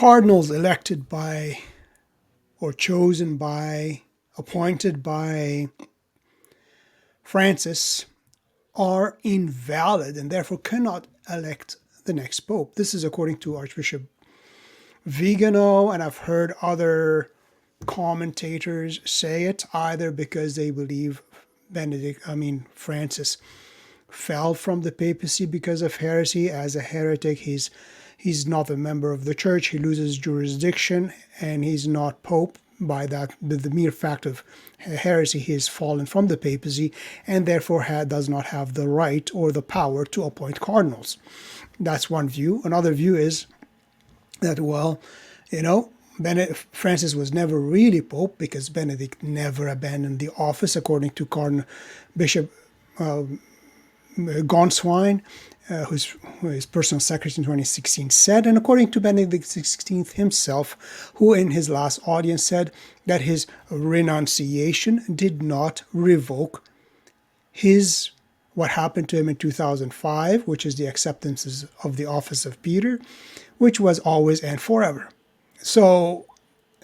cardinals elected by, or chosen by, appointed by Francis are invalid and therefore cannot elect the next pope. This is according to Archbishop Vigano, and I've heard other commentators say it, either because they believe Francis fell from the papacy because of heresy. As a heretic, he's not a member of the church, he loses jurisdiction, and he's not pope. By that, the mere fact of heresy, he has fallen from the papacy and therefore does not have the right or the power to appoint cardinals. That's one view. Another view is that, well, Francis was never really pope because Benedict never abandoned the office, according to Cardinal Bishop Gonswine, who's his personal secretary in 2016 said, and according to Benedict XVI himself, who in his last audience said that his renunciation did not revoke what happened to him in 2005, which is the acceptance of the office of Peter, which was always and forever. So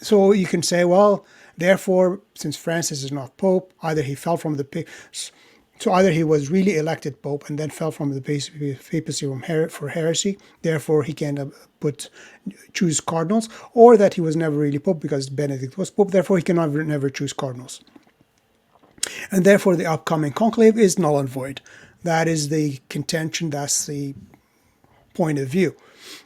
you can say, well, therefore, since Francis is not pope, either he fell from the so either he was really elected pope and then fell from the papacy for heresy, therefore he can choose cardinals, or that he was never really pope because Benedict was pope, therefore he can never choose cardinals. And therefore the upcoming conclave is null and void. That is the contention, that's the point of view.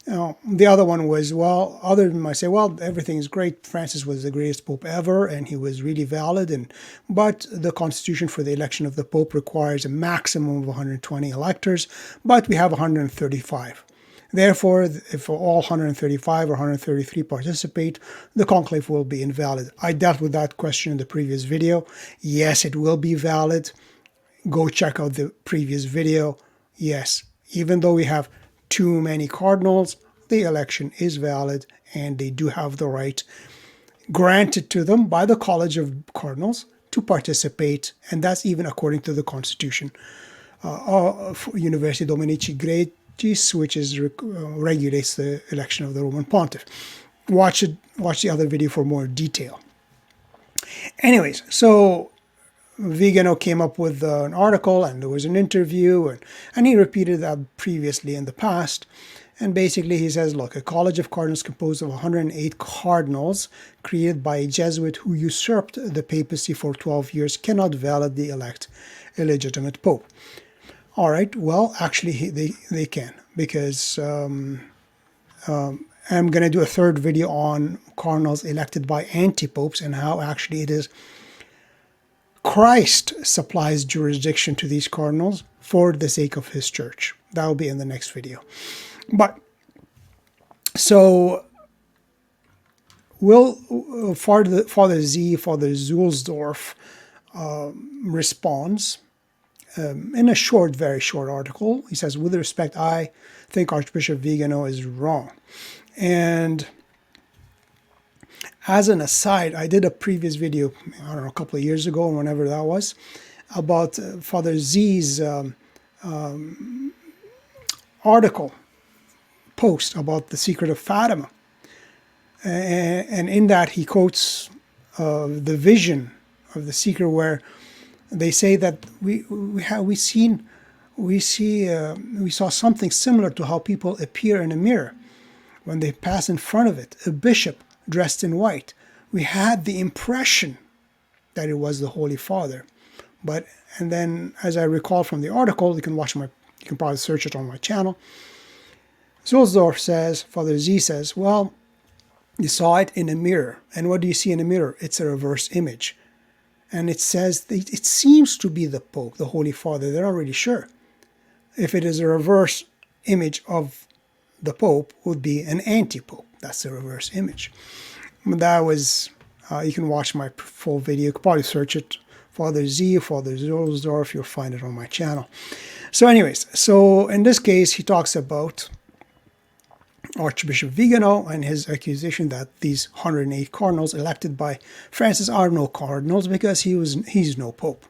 The other one was, well, other than might say, well, everything is great. Francis was the greatest pope ever, and he was really valid. But the constitution for the election of the pope requires a maximum of 120 electors, but we have 135. Therefore, if all 135 or 133 participate, the conclave will be invalid. I dealt with that question in the previous video. Yes, it will be valid. Go check out the previous video. Yes, even though we have too many cardinals, the election is valid and they do have the right granted to them by the College of Cardinals to participate, and that's even according to the Constitution of Universi Dominici Graecis, which regulates the election of the Roman Pontiff. Watch the other video for more detail. Anyways, so Vigano came up with an article, and there was an interview, and he repeated that previously in the past. And basically he says, look, a College of Cardinals composed of 108 cardinals created by a Jesuit who usurped the papacy for 12 years cannot validly elect a legitimate pope. All right, well, actually they can, because I'm going to do a third video on cardinals elected by anti-popes and how actually it is Christ supplies jurisdiction to these cardinals for the sake of his church. That will be in the next video. But so Father Zuhlsdorf responds in a short, very short article. He says, with respect, I think Archbishop Vigano is wrong. And as an aside, I did a previous video, I don't know, a couple of years ago, whenever that was, about Father Z's post about the secret of Fatima. And in that he quotes the vision of the secret, where they say that we saw something similar to how people appear in a mirror when they pass in front of it, a bishop dressed in white. We had the impression that it was the Holy Father, and then, as I recall from the article, you can probably search it on my channel. Zuhlsdorf says, Father Z says, well, you saw it in a mirror, and what do you see in a mirror? It's a reverse image, and it says it seems to be the Pope, the Holy Father. They're not really sure. If it is a reverse image of the Pope, would be an anti-Pope. That's a reverse image. That was, you can watch my full video. You can probably search it, Father Z, Father Zuhlsdorf, you'll find it on my channel. So anyways, so in this case, he talks about Archbishop Vigano and his accusation that these 108 cardinals elected by Francis are no cardinals because he's no pope.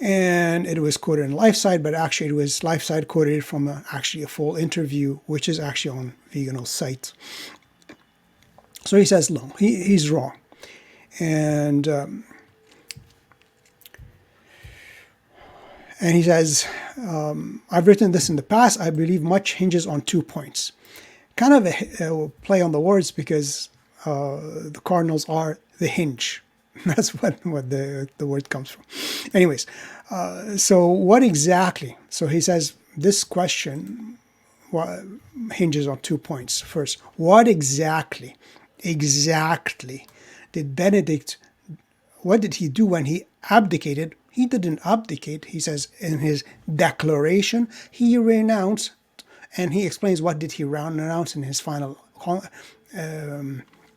And it was quoted in LifeSite, but actually it was LifeSite quoted from actually a full interview, which is actually on Vigano's site. So he says, no, he's wrong. And he says, I've written this in the past. I believe much hinges on 2 points. Kind of a play on the words, because the cardinals are the hinge. That's what the word comes from. Anyways, so what exactly? So he says this question hinges on 2 points. First, what exactly did Benedict, what did he do when he abdicated? He didn't abdicate. He says in his declaration, he renounced, and he explains what did he renounce in his final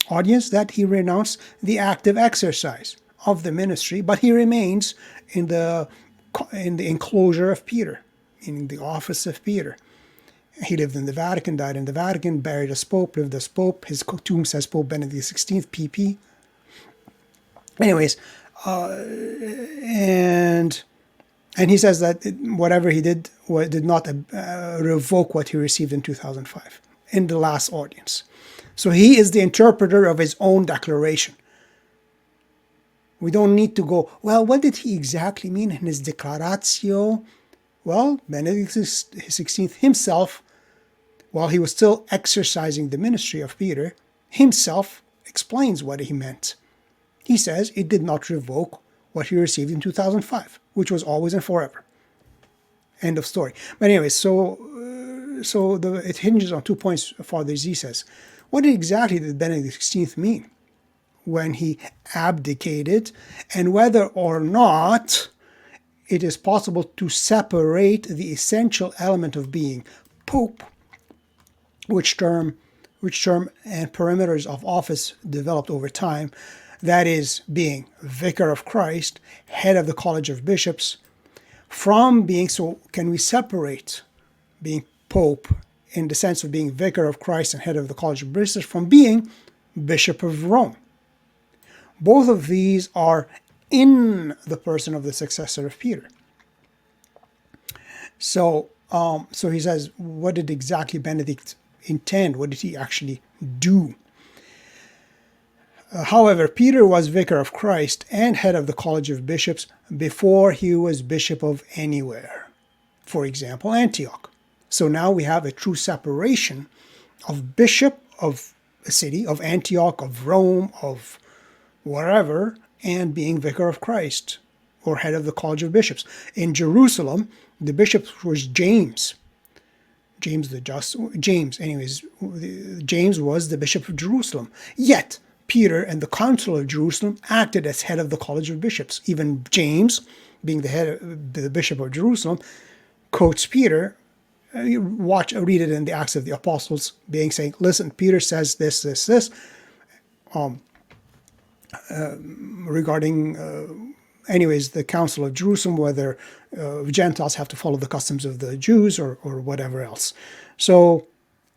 audience, that he renounced the active exercise of the ministry, but he remains in the enclosure of Peter, in the office of Peter. He lived in the Vatican, died in the Vatican, buried as Pope, lived as Pope. His tomb says Pope Benedict XVI, PP. Anyways, and he says that whatever he did not revoke what he received in 2005 in the last audience. So he is the interpreter of his own declaration. We don't need to go, well, what did he exactly mean in his declaratio? Well, Benedict XVI himself, while he was still exercising the ministry of Peter, himself explains what he meant. He says it did not revoke what he received in 2005, which was always and forever. End of story. But anyway, so it hinges on 2 points. Father Z says, what exactly did Benedict XVI mean when he abdicated, and whether or not it is possible to separate the essential element of being Pope, which term and perimeters of office developed over time, that is, being Vicar of Christ, head of the College of Bishops, from being, so can we separate being Pope in the sense of being Vicar of Christ and head of the College of Bishops from being Bishop of Rome? Both of these are in the person of the successor of Peter. So he says, what did exactly Benedict intend? What did he actually do? However, Peter was Vicar of Christ and head of the College of Bishops before he was bishop of anywhere. For example, Antioch. So now we have a true separation of bishop of a city, of Antioch, of Rome, of wherever, and being Vicar of Christ or head of the College of Bishops. In Jerusalem, the bishop was James. James was the bishop of Jerusalem. Yet, Peter and the Council of Jerusalem acted as head of the College of Bishops. Even James, being the bishop of Jerusalem, quotes Peter. Read it in the Acts of the Apostles, saying, listen, Peter says this, regarding, the Council of Jerusalem, whether Gentiles have to follow the customs of the Jews or whatever else. So,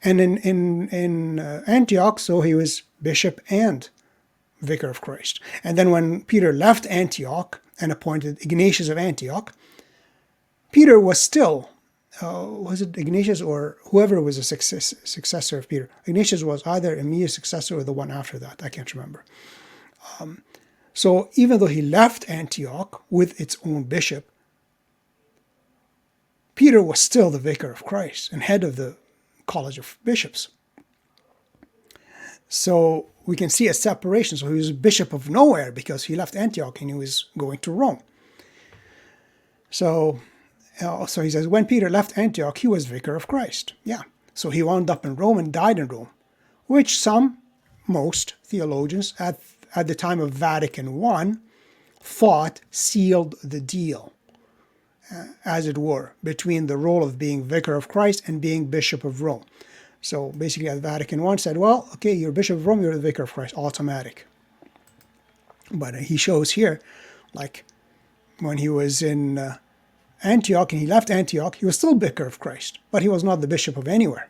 and in Antioch, so he was bishop and Vicar of Christ. And then when Peter left Antioch and appointed Ignatius of Antioch, Peter was still, was it Ignatius or whoever was a successor of Peter? Ignatius was either immediate successor or the one after that. I can't remember. So even though he left Antioch with its own bishop, Peter was still the Vicar of Christ and head of the College of Bishops. So we can see a separation. So he was bishop of nowhere because he left Antioch and he was going to Rome. So he says, when Peter left Antioch, he was Vicar of Christ. Yeah. So he wound up in Rome and died in Rome, which most theologians at the time of Vatican I thought sealed the deal, as it were, between the role of being Vicar of Christ and being Bishop of Rome. So basically, at Vatican I said, well, okay, you're Bishop of Rome, you're the Vicar of Christ, automatic. But he shows here, like when he was in Antioch and he left Antioch, he was still Vicar of Christ, but he was not the Bishop of anywhere.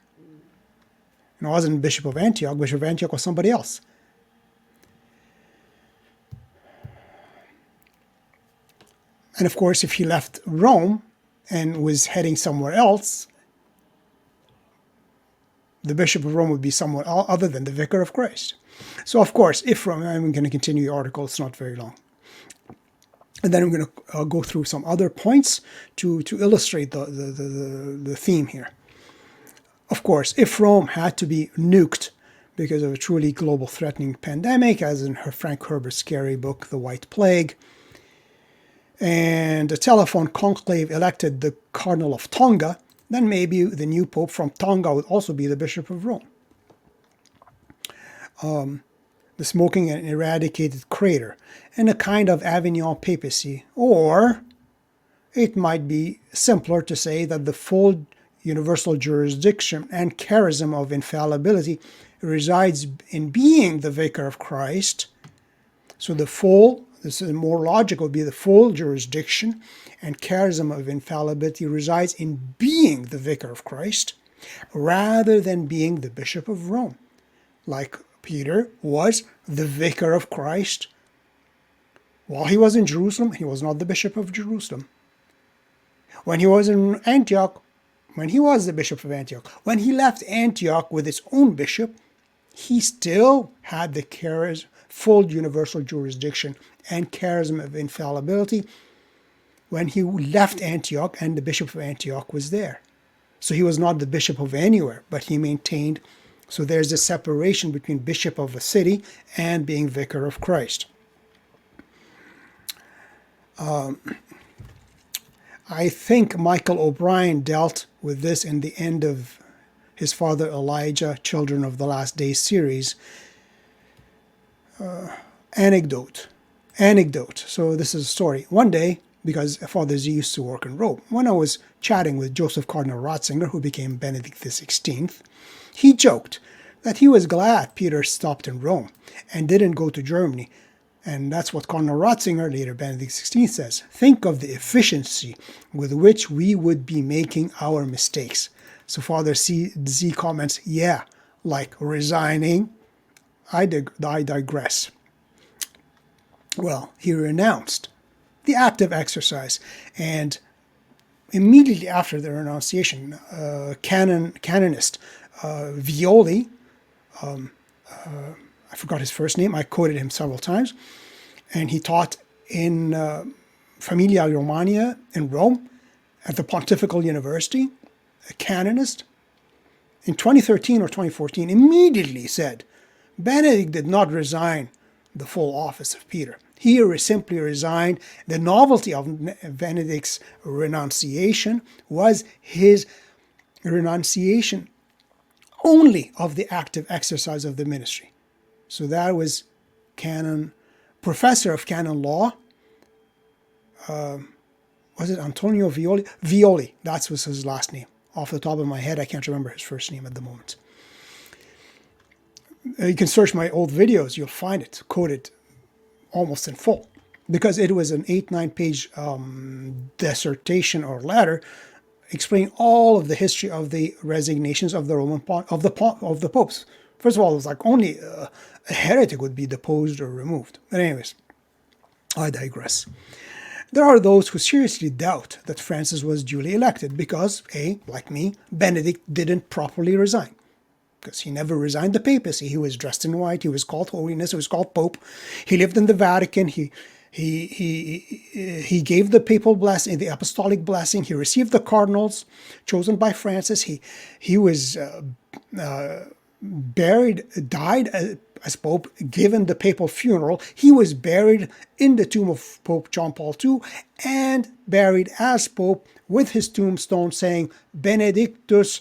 And wasn't Bishop of Antioch. Bishop of Antioch was somebody else. And of course, if he left Rome and was heading somewhere else, the Bishop of Rome would be someone other than the Vicar of Christ. So, of course, if Rome, I'm going to continue the article, it's not very long. And then I'm going to go through some other points to illustrate the theme here. Of course, if Rome had to be nuked because of a truly global threatening pandemic, as in Frank Herbert's scary book, The White Plague, and a telephone conclave elected the Cardinal of Tonga, then maybe the new Pope from Tonga would also be the Bishop of Rome. The smoking and eradicated crater, and a kind of Avignon papacy. Or it might be simpler to say that the full universal jurisdiction and charism of infallibility resides in being the Vicar of Christ. So this is more logical, would be the full jurisdiction and charism of infallibility resides in being the Vicar of Christ, rather than being the Bishop of Rome, like Peter was the Vicar of Christ. While he was in Jerusalem, he was not the Bishop of Jerusalem. When he was in Antioch, when he was the Bishop of Antioch, when he left Antioch with its own bishop, he still had the full universal jurisdiction and charism of infallibility when he left Antioch and the Bishop of Antioch was there. So he was not the bishop of anywhere, but he maintained. So there's a separation between bishop of a city and being Vicar of Christ. I think Michael O'Brien dealt with this in the end of his Father Elijah, Children of the Last Days series. Anecdote. So this is a story. One day, because Father Z used to work in Rome, when I was chatting with Joseph Cardinal Ratzinger, who became Benedict XVI, he joked that he was glad Peter stopped in Rome and didn't go to Germany. And that's what Cardinal Ratzinger, later Benedict XVI, says. Think of the efficiency with which we would be making our mistakes. So Father Z comments, yeah, like resigning. I digress. Well, he renounced the active exercise, and immediately after the renunciation, canonist Violi, I forgot his first name, I quoted him several times, and he taught in Familia Romana in Rome at the Pontifical University, a canonist. In 2013 or 2014, immediately said, Benedict did not resign the full office of Peter. He simply resigned. The novelty of Benedict's renunciation was his renunciation only of the active exercise of the ministry. So that was professor of canon law. Was it Antonio Violi? Violi, that was his last name. Off the top of my head, I can't remember his first name at the moment. You can search my old videos, you'll find it quoted almost in full, because it was an 8-9 page dissertation or letter explaining all of the history of the resignations of the Roman of the popes. First of all, it was like only a heretic would be deposed or removed. But anyways, I digress. There are those who seriously doubt that Francis was duly elected because, like me, Benedict didn't properly resign. Because he never resigned the papacy. He was dressed in white. He was called Holiness. He was called Pope. He lived in the Vatican. He gave the papal blessing, the apostolic blessing. He received the cardinals chosen by Francis. He was died as Pope, given the papal funeral. He was buried in the tomb of Pope John Paul II and buried as Pope with his tombstone saying Benedictus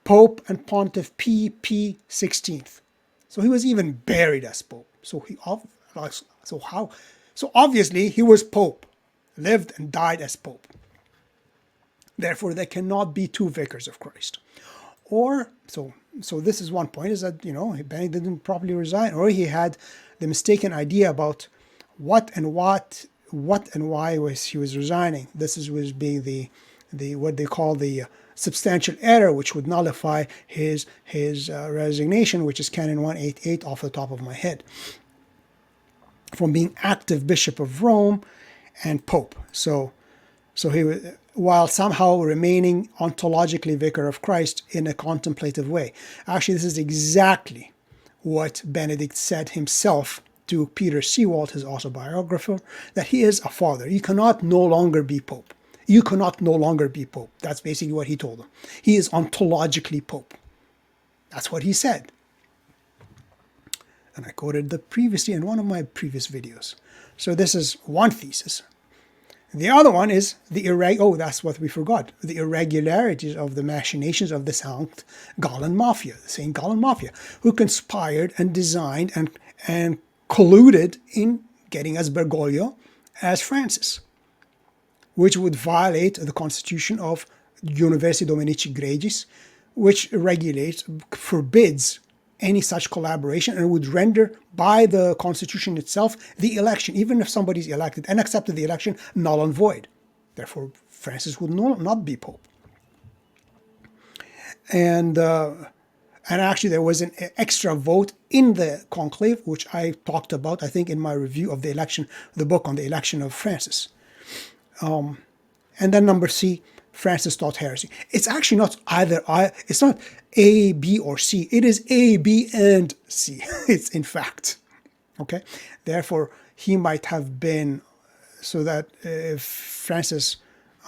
Pope and Pontiff P.P. 16th. So he was even buried as Pope. So obviously he was Pope, lived and died as Pope. Therefore, there cannot be two vicars of Christ. Or so this is one point, is that Benedict didn't properly resign, or he had the mistaken idea about what and why he was resigning. This was being the what they call the substantial error, which would nullify his resignation, which is Canon 188 off the top of my head, from being active Bishop of Rome and Pope. So So while somehow remaining ontologically vicar of Christ in a contemplative way. Actually, this is exactly what Benedict said himself to Peter Sewald, his autobiographer, that he is a father. You cannot no longer be pope. You cannot no longer be pope. That's basically what he told him. He is ontologically pope. That's what he said. And I quoted that previously in one of my previous videos. So this is one thesis. The other one is that's what we forgot. The irregularities of the machinations of the St. Gallen Mafia, the St. Gallen Mafia, who conspired and designed and colluded in getting as Bergoglio as Francis, which would violate the constitution of Universi Dominici Gregis, which forbids any such collaboration and would render, by the constitution itself, the election, even if somebody's elected and accepted the election, null and void. Therefore, Francis would not be pope. And actually there was an extra vote in the conclave, which I talked about, I think, in my review of the book on the election of Francis. And then number C, Francis taught heresy. It's actually not it's not A, B, or C. It is A, B, and C. It's in fact. Okay? Therefore, he might have been, so that if Francis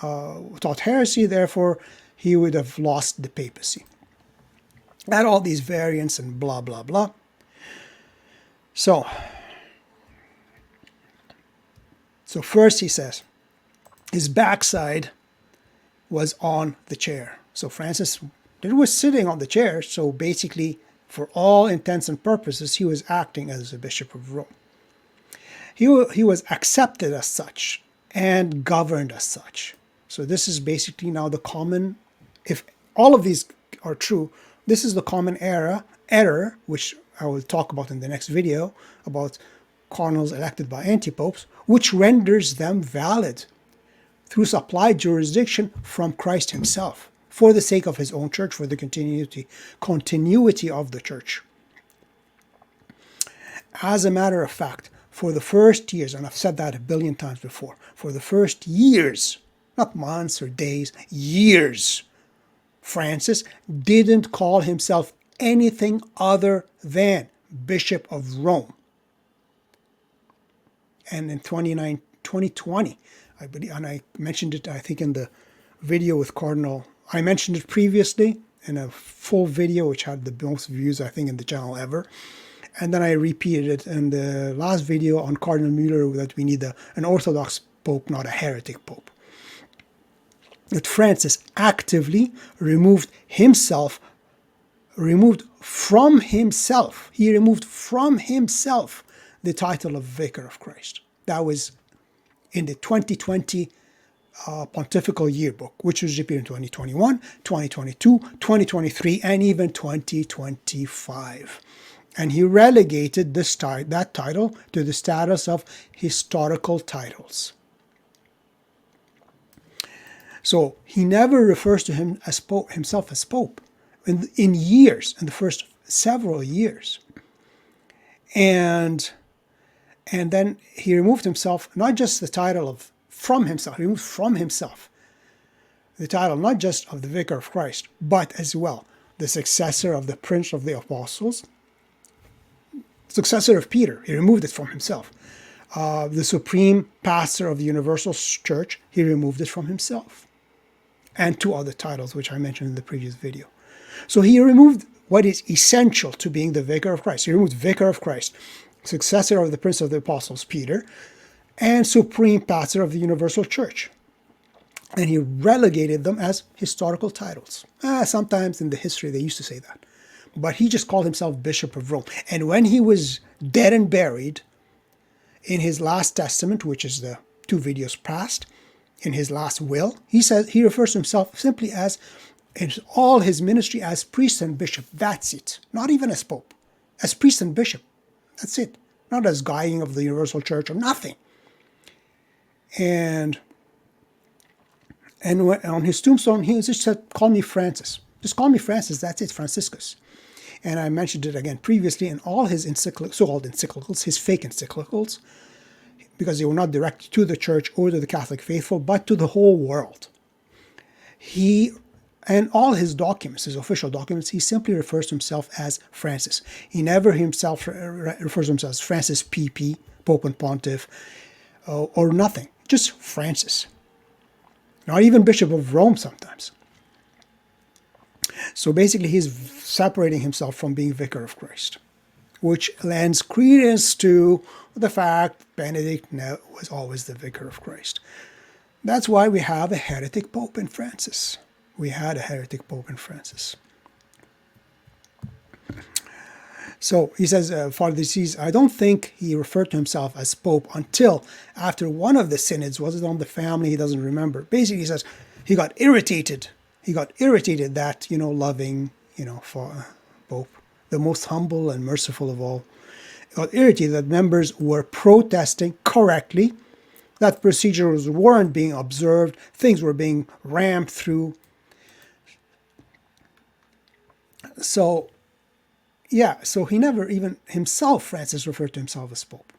taught heresy, therefore, he would have lost the papacy. And all these variants and blah, blah, blah. So first he says, his backside was on the chair. So Francis was sitting on the chair, so basically, for all intents and purposes, he was acting as a Bishop of Rome. He was accepted as such and governed as such. So this is basically now the common, if all of these are true, this is the common error, which I will talk about in the next video, about cardinals elected by antipopes, which renders them valid through supplied jurisdiction from Christ himself, for the sake of his own church, for the continuity of the church. As a matter of fact, for the first years, and I've said that a billion times before, for the first years, not months or days, years, Francis didn't call himself anything other than Bishop of Rome. And in 2020, I believe, and I mentioned it, I think, in the video with Cardinal. I mentioned it previously in a full video, which had the most views, I think, in the channel ever. And then I repeated it in the last video on Cardinal Mueller, that we need an Orthodox Pope, not a heretic Pope. That Francis actively removed from himself the title of Vicar of Christ. That was in the 2020 Pontifical Yearbook, which was repeated in 2021, 2022, 2023, and even 2025. And he relegated that title to the status of historical titles. So he never refers to himself as Pope in years, in the first several years. And then he removed himself, not just the title from himself, he removed from himself the title not just of the Vicar of Christ, but as well the successor of the Prince of the Apostles, successor of Peter. He removed it from himself. The Supreme Pastor of the Universal Church, he removed it from himself. And two other titles, which I mentioned in the previous video. So he removed what is essential to being the Vicar of Christ. He removed Vicar of Christ, successor of the Prince of the Apostles, Peter, and Supreme Pastor of the Universal Church. And he relegated them as historical titles. Sometimes in the history they used to say that. But he just called himself Bishop of Rome. And when he was dead and buried, in his last testament, which is the 2 videos past, in his last will, he refers to himself simply as, in all his ministry, as priest and bishop. That's it. Not even as pope. As priest and bishop. That's it. Not as guiding of the universal church or nothing. And on his tombstone, he just said, call me Francis. Just call me Francis. That's it, Franciscus. And I mentioned it again previously in all his so-called encyclicals, his fake encyclicals. because they were not directed to the church or to the Catholic faithful, but to the whole world. And all his documents, his official documents, he simply refers to himself as Francis. He never himself refers to himself as Francis PP, Pope and Pontiff, or nothing. Just Francis. Not even Bishop of Rome sometimes. So basically he's separating himself from being Vicar of Christ, which lends credence to the fact Benedict was always the Vicar of Christ. That's why we have a heretic Pope in Francis. We had a heretic Pope in Francis. So he says, Father Disease, I don't think he referred to himself as Pope until after one of the synods. Was it on the family? He doesn't remember. Basically, he says he got irritated. He got irritated that, loving, for Pope, the most humble and merciful of all. He got irritated that members were protesting correctly, that procedures weren't being observed, things were being rammed through. So he never even himself, Francis, referred to himself as Pope.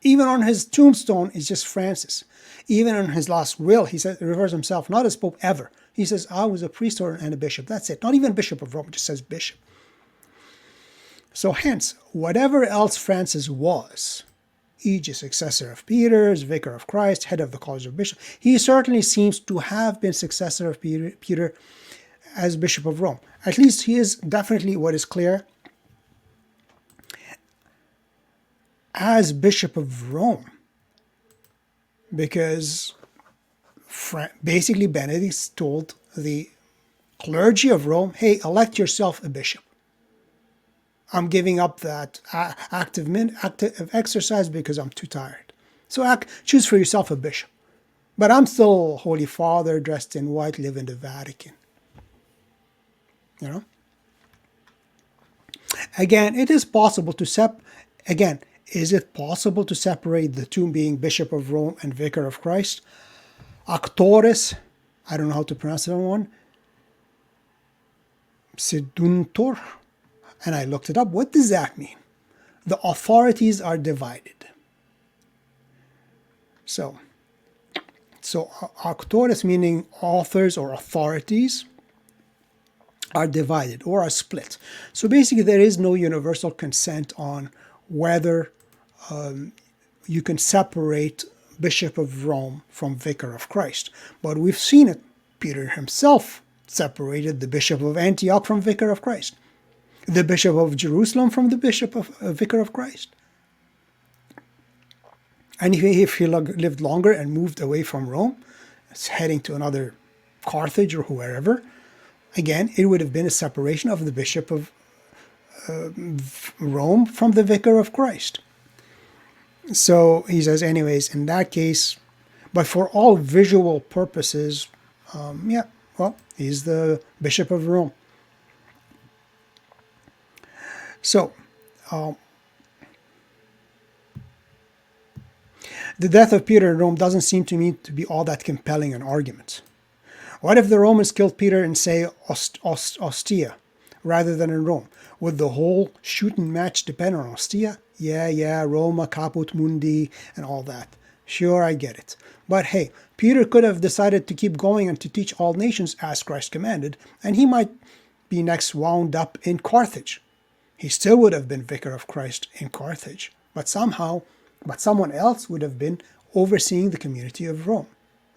Even on his tombstone, it's just Francis. Even on his last will, he refers himself not as Pope ever. He says, I was a priest and a bishop. That's it. Not even Bishop of Rome, just says bishop. So hence, whatever else Francis was, e.g. successor of Peter, Vicar of Christ, head of the College of Bishops, he certainly seems to have been successor of Peter as Bishop of Rome. At least he is definitely, what is clear, as Bishop of Rome. Because basically Benedict told the clergy of Rome, hey, elect yourself a bishop. I'm giving up that active exercise because I'm too tired. So choose for yourself a bishop. But I'm still Holy Father, dressed in white, live in the Vatican. Again, it is possible to is it possible to separate the two, being Bishop of Rome and Vicar of Christ? Actores, I don't know how to pronounce that one. Seduntor, and I looked it up. What does that mean? The authorities are divided. So actores, meaning authors or authorities, are divided or are split. So basically there is no universal consent on whether you can separate Bishop of Rome from Vicar of Christ. But we've seen it. Peter himself separated the Bishop of Antioch from Vicar of Christ. The Bishop of Jerusalem from the Bishop of Vicar of Christ. And if he lived longer and moved away from Rome, heading to another Carthage or wherever, again, it would have been a separation of the Bishop of Rome from the Vicar of Christ. So he says, anyways, in that case, but for all visual purposes, he's the Bishop of Rome. So, the death of Peter in Rome doesn't seem to me to be all that compelling an argument. What if the Romans killed Peter in, say, Ostia, rather than in Rome? Would the whole shooting match depend on Ostia? Yeah, Roma, caput mundi, and all that. Sure, I get it. But hey, Peter could have decided to keep going and to teach all nations as Christ commanded, and he might be next wound up in Carthage. He still would have been Vicar of Christ in Carthage, but someone else would have been overseeing the community of Rome.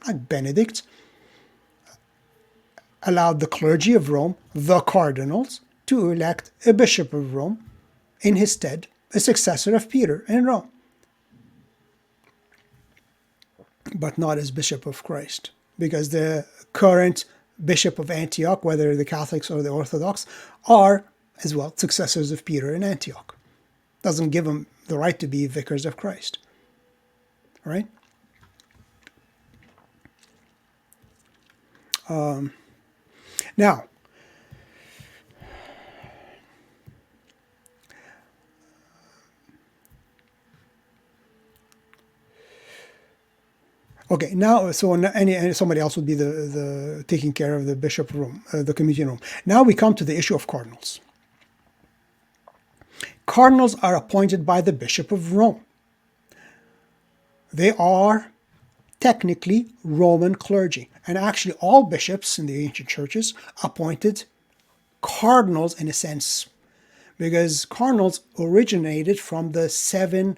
Like Benedict allowed the clergy of Rome, the cardinals, to elect a bishop of Rome in his stead, a successor of Peter in Rome, but not as Bishop of Christ, because the current Bishop of Antioch, whether the Catholics or the Orthodox, are as well successors of Peter in Antioch. Doesn't give them the right to be vicars of Christ, right? Now, okay, now, so somebody else would be the taking care of the Bishop of Rome, the community in Rome. Now we come to the issue of cardinals. Cardinals are appointed by the Bishop of Rome. they are technically Roman clergy. And actually all bishops in the ancient churches appointed cardinals in a sense, because cardinals originated from the 7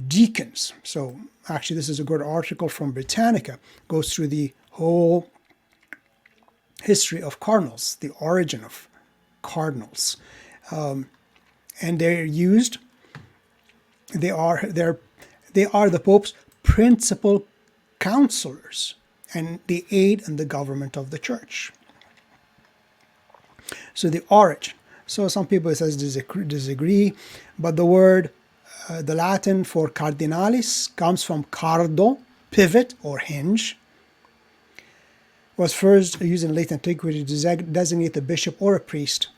deacons. So actually this is a good article from Britannica, goes through the whole history of cardinals, the origin of cardinals. And they're used, they are the Pope's principal counselors, and they aid in the government of the church. So the origin. So some people says disagree, but the word, the Latin for cardinalis comes from cardo, pivot or hinge, was first used in late antiquity to designate a bishop or a priest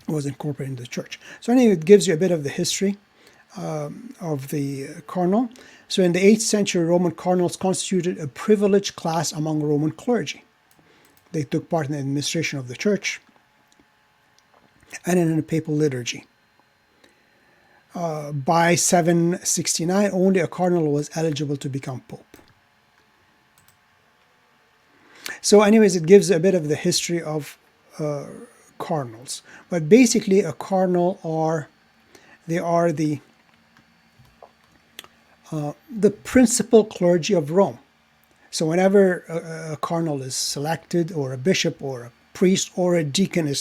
who was incorporated into the church. So anyway, it gives you a bit of the history of the cardinal. So in the 8th century, Roman cardinals constituted a privileged class among Roman clergy. They took part in the administration of the church and in the papal liturgy. By 769, only a cardinal was eligible to become pope. So anyways, it gives a bit of the history of cardinals. But basically, a cardinal they are the principal clergy of Rome. So whenever a cardinal is selected, or a bishop or a priest or a deacon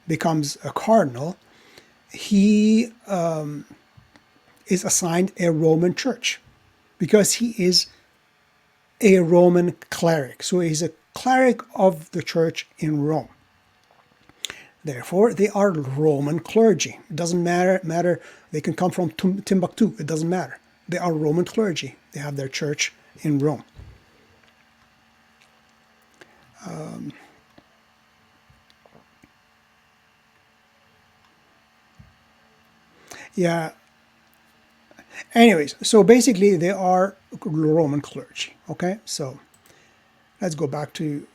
becomes a cardinal, he is assigned a Roman church because he is a Roman cleric. So he's a cleric of the church in Rome. Therefore, they are Roman clergy. It doesn't matter. They can come from Timbuktu. It doesn't matter. They are Roman clergy. They have their church in Rome. Yeah. Anyways, so basically they are Roman clergy. Okay, so let's go back to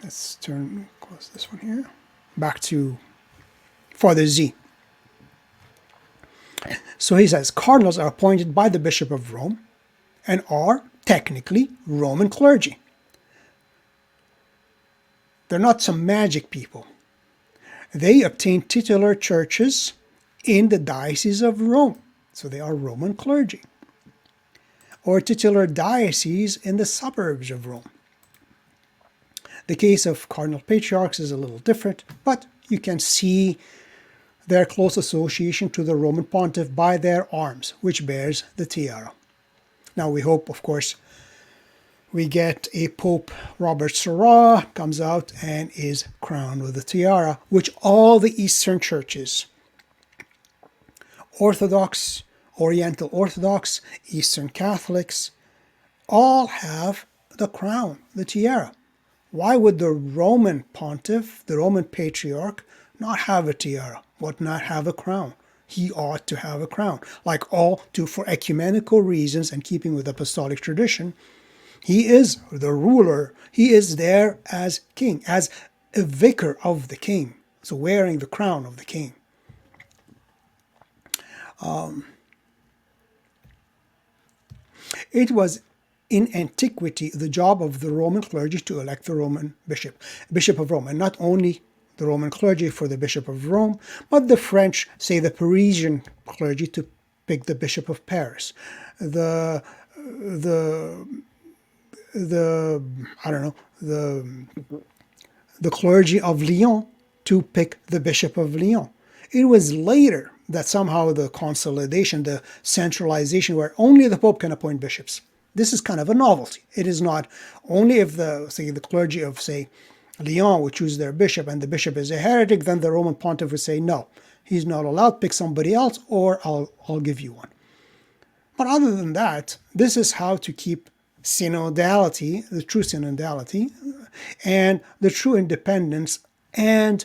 let's close this one here. Back to Father Z. So he says, cardinals are appointed by the Bishop of Rome and are technically Roman clergy. They're not some magic people. They obtain titular churches in the Diocese of Rome. So they are Roman clergy. Or titular dioceses in the suburbs of Rome. The case of cardinal patriarchs is a little different, but you can see their close association to the Roman pontiff by their arms, which bears the tiara. Now we hope, of course, we get a Pope Robert Sarah comes out and is crowned with the tiara, which all the Eastern churches, Orthodox, Oriental Orthodox, Eastern Catholics, all have the crown, the tiara. Why would the Roman pontiff, the Roman patriarch, not have a tiara, but not have a crown? He ought to have a crown. For ecumenical reasons and keeping with apostolic tradition, he is the ruler. He is there as king, as a vicar of the king. So wearing the crown of the king. It was in antiquity the job of the Roman clergy to elect the Roman bishop of Rome, and not only the Roman clergy for the Bishop of Rome, but the French, say the Parisian clergy, to pick the Bishop of Paris. The clergy of Lyon to pick the Bishop of Lyon. It was later that somehow the consolidation, the centralization, where only the Pope can appoint bishops. This is kind of a novelty. It is not only if the clergy of, say, Lyon would choose their bishop and the bishop is a heretic, then the Roman pontiff would say, no, he's not allowed, pick somebody else, or I'll give you one. But other than that, this is how to keep synodality, the true synodality, and the true independence and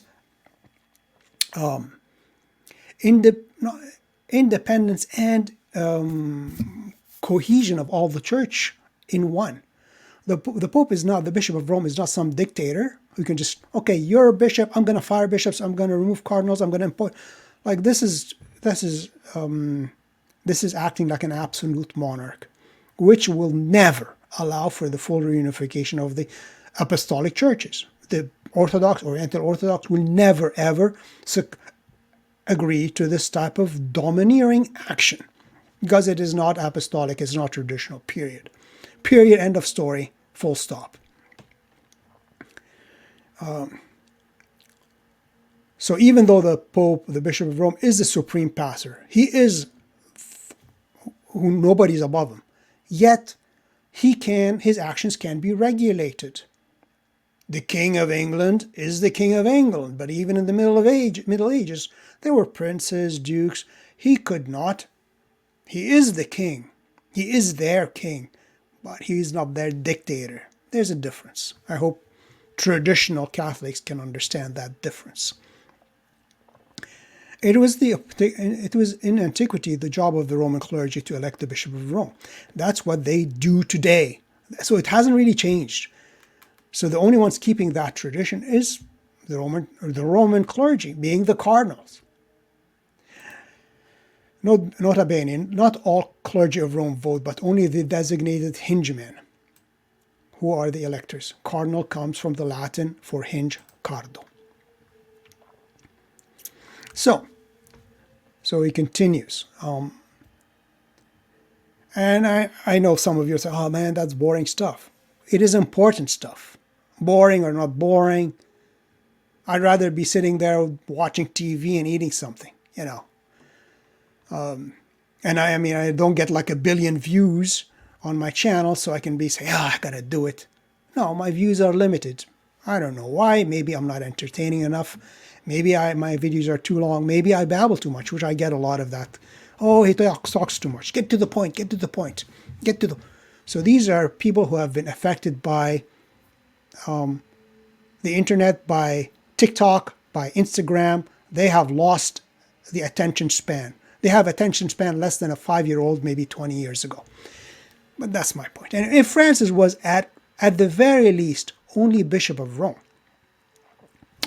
cohesion of all the church in one. The Pope is not, the Bishop of Rome is not some dictator who can just, okay, you're a bishop, I'm going to fire bishops, I'm going to remove cardinals, I'm going to import. Like this is acting like an absolute monarch, which will never allow for the full reunification of the apostolic churches. The Orthodox, Oriental Orthodox, will never ever agree to this type of domineering action because it is not apostolic, it's not traditional, period. Period, end of story, full stop. So even though the Pope, the Bishop of Rome, is the supreme pastor, he is who nobody's above him, yet his actions can be regulated. The King of England is the King of England, but even in the Middle Ages, there were princes, dukes. He could not. He is the king. He is their king, but he is not their dictator. There's a difference. I hope traditional Catholics can understand that difference. It was in antiquity the job of the Roman clergy to elect the Bishop of Rome. That's what they do today. So it hasn't really changed. So the only ones keeping that tradition is the Roman clergy, being the cardinals. Nota bene, not all clergy of Rome vote, but only the designated hingemen, who are the electors. Cardinal comes from the Latin for hinge, cardo. So he continues. And I know some of you say, oh man, that's boring stuff. It is important stuff. Boring or not boring. I'd rather be sitting there watching TV and eating something, you know. And I don't get like 1 billion views on my channel, so I can say, I gotta do it. No, my views are limited. I don't know why. Maybe I'm not entertaining enough. Maybe my videos are too long. Maybe I babble too much, which I get a lot of that. Oh, he talks too much. Get to the point. So these are people who have been affected by the internet, by TikTok, by Instagram. They have lost the attention span. They have attention span less than a 5-year-old, maybe 20 years ago. But that's my point. And if Francis was at the very least only Bishop of Rome,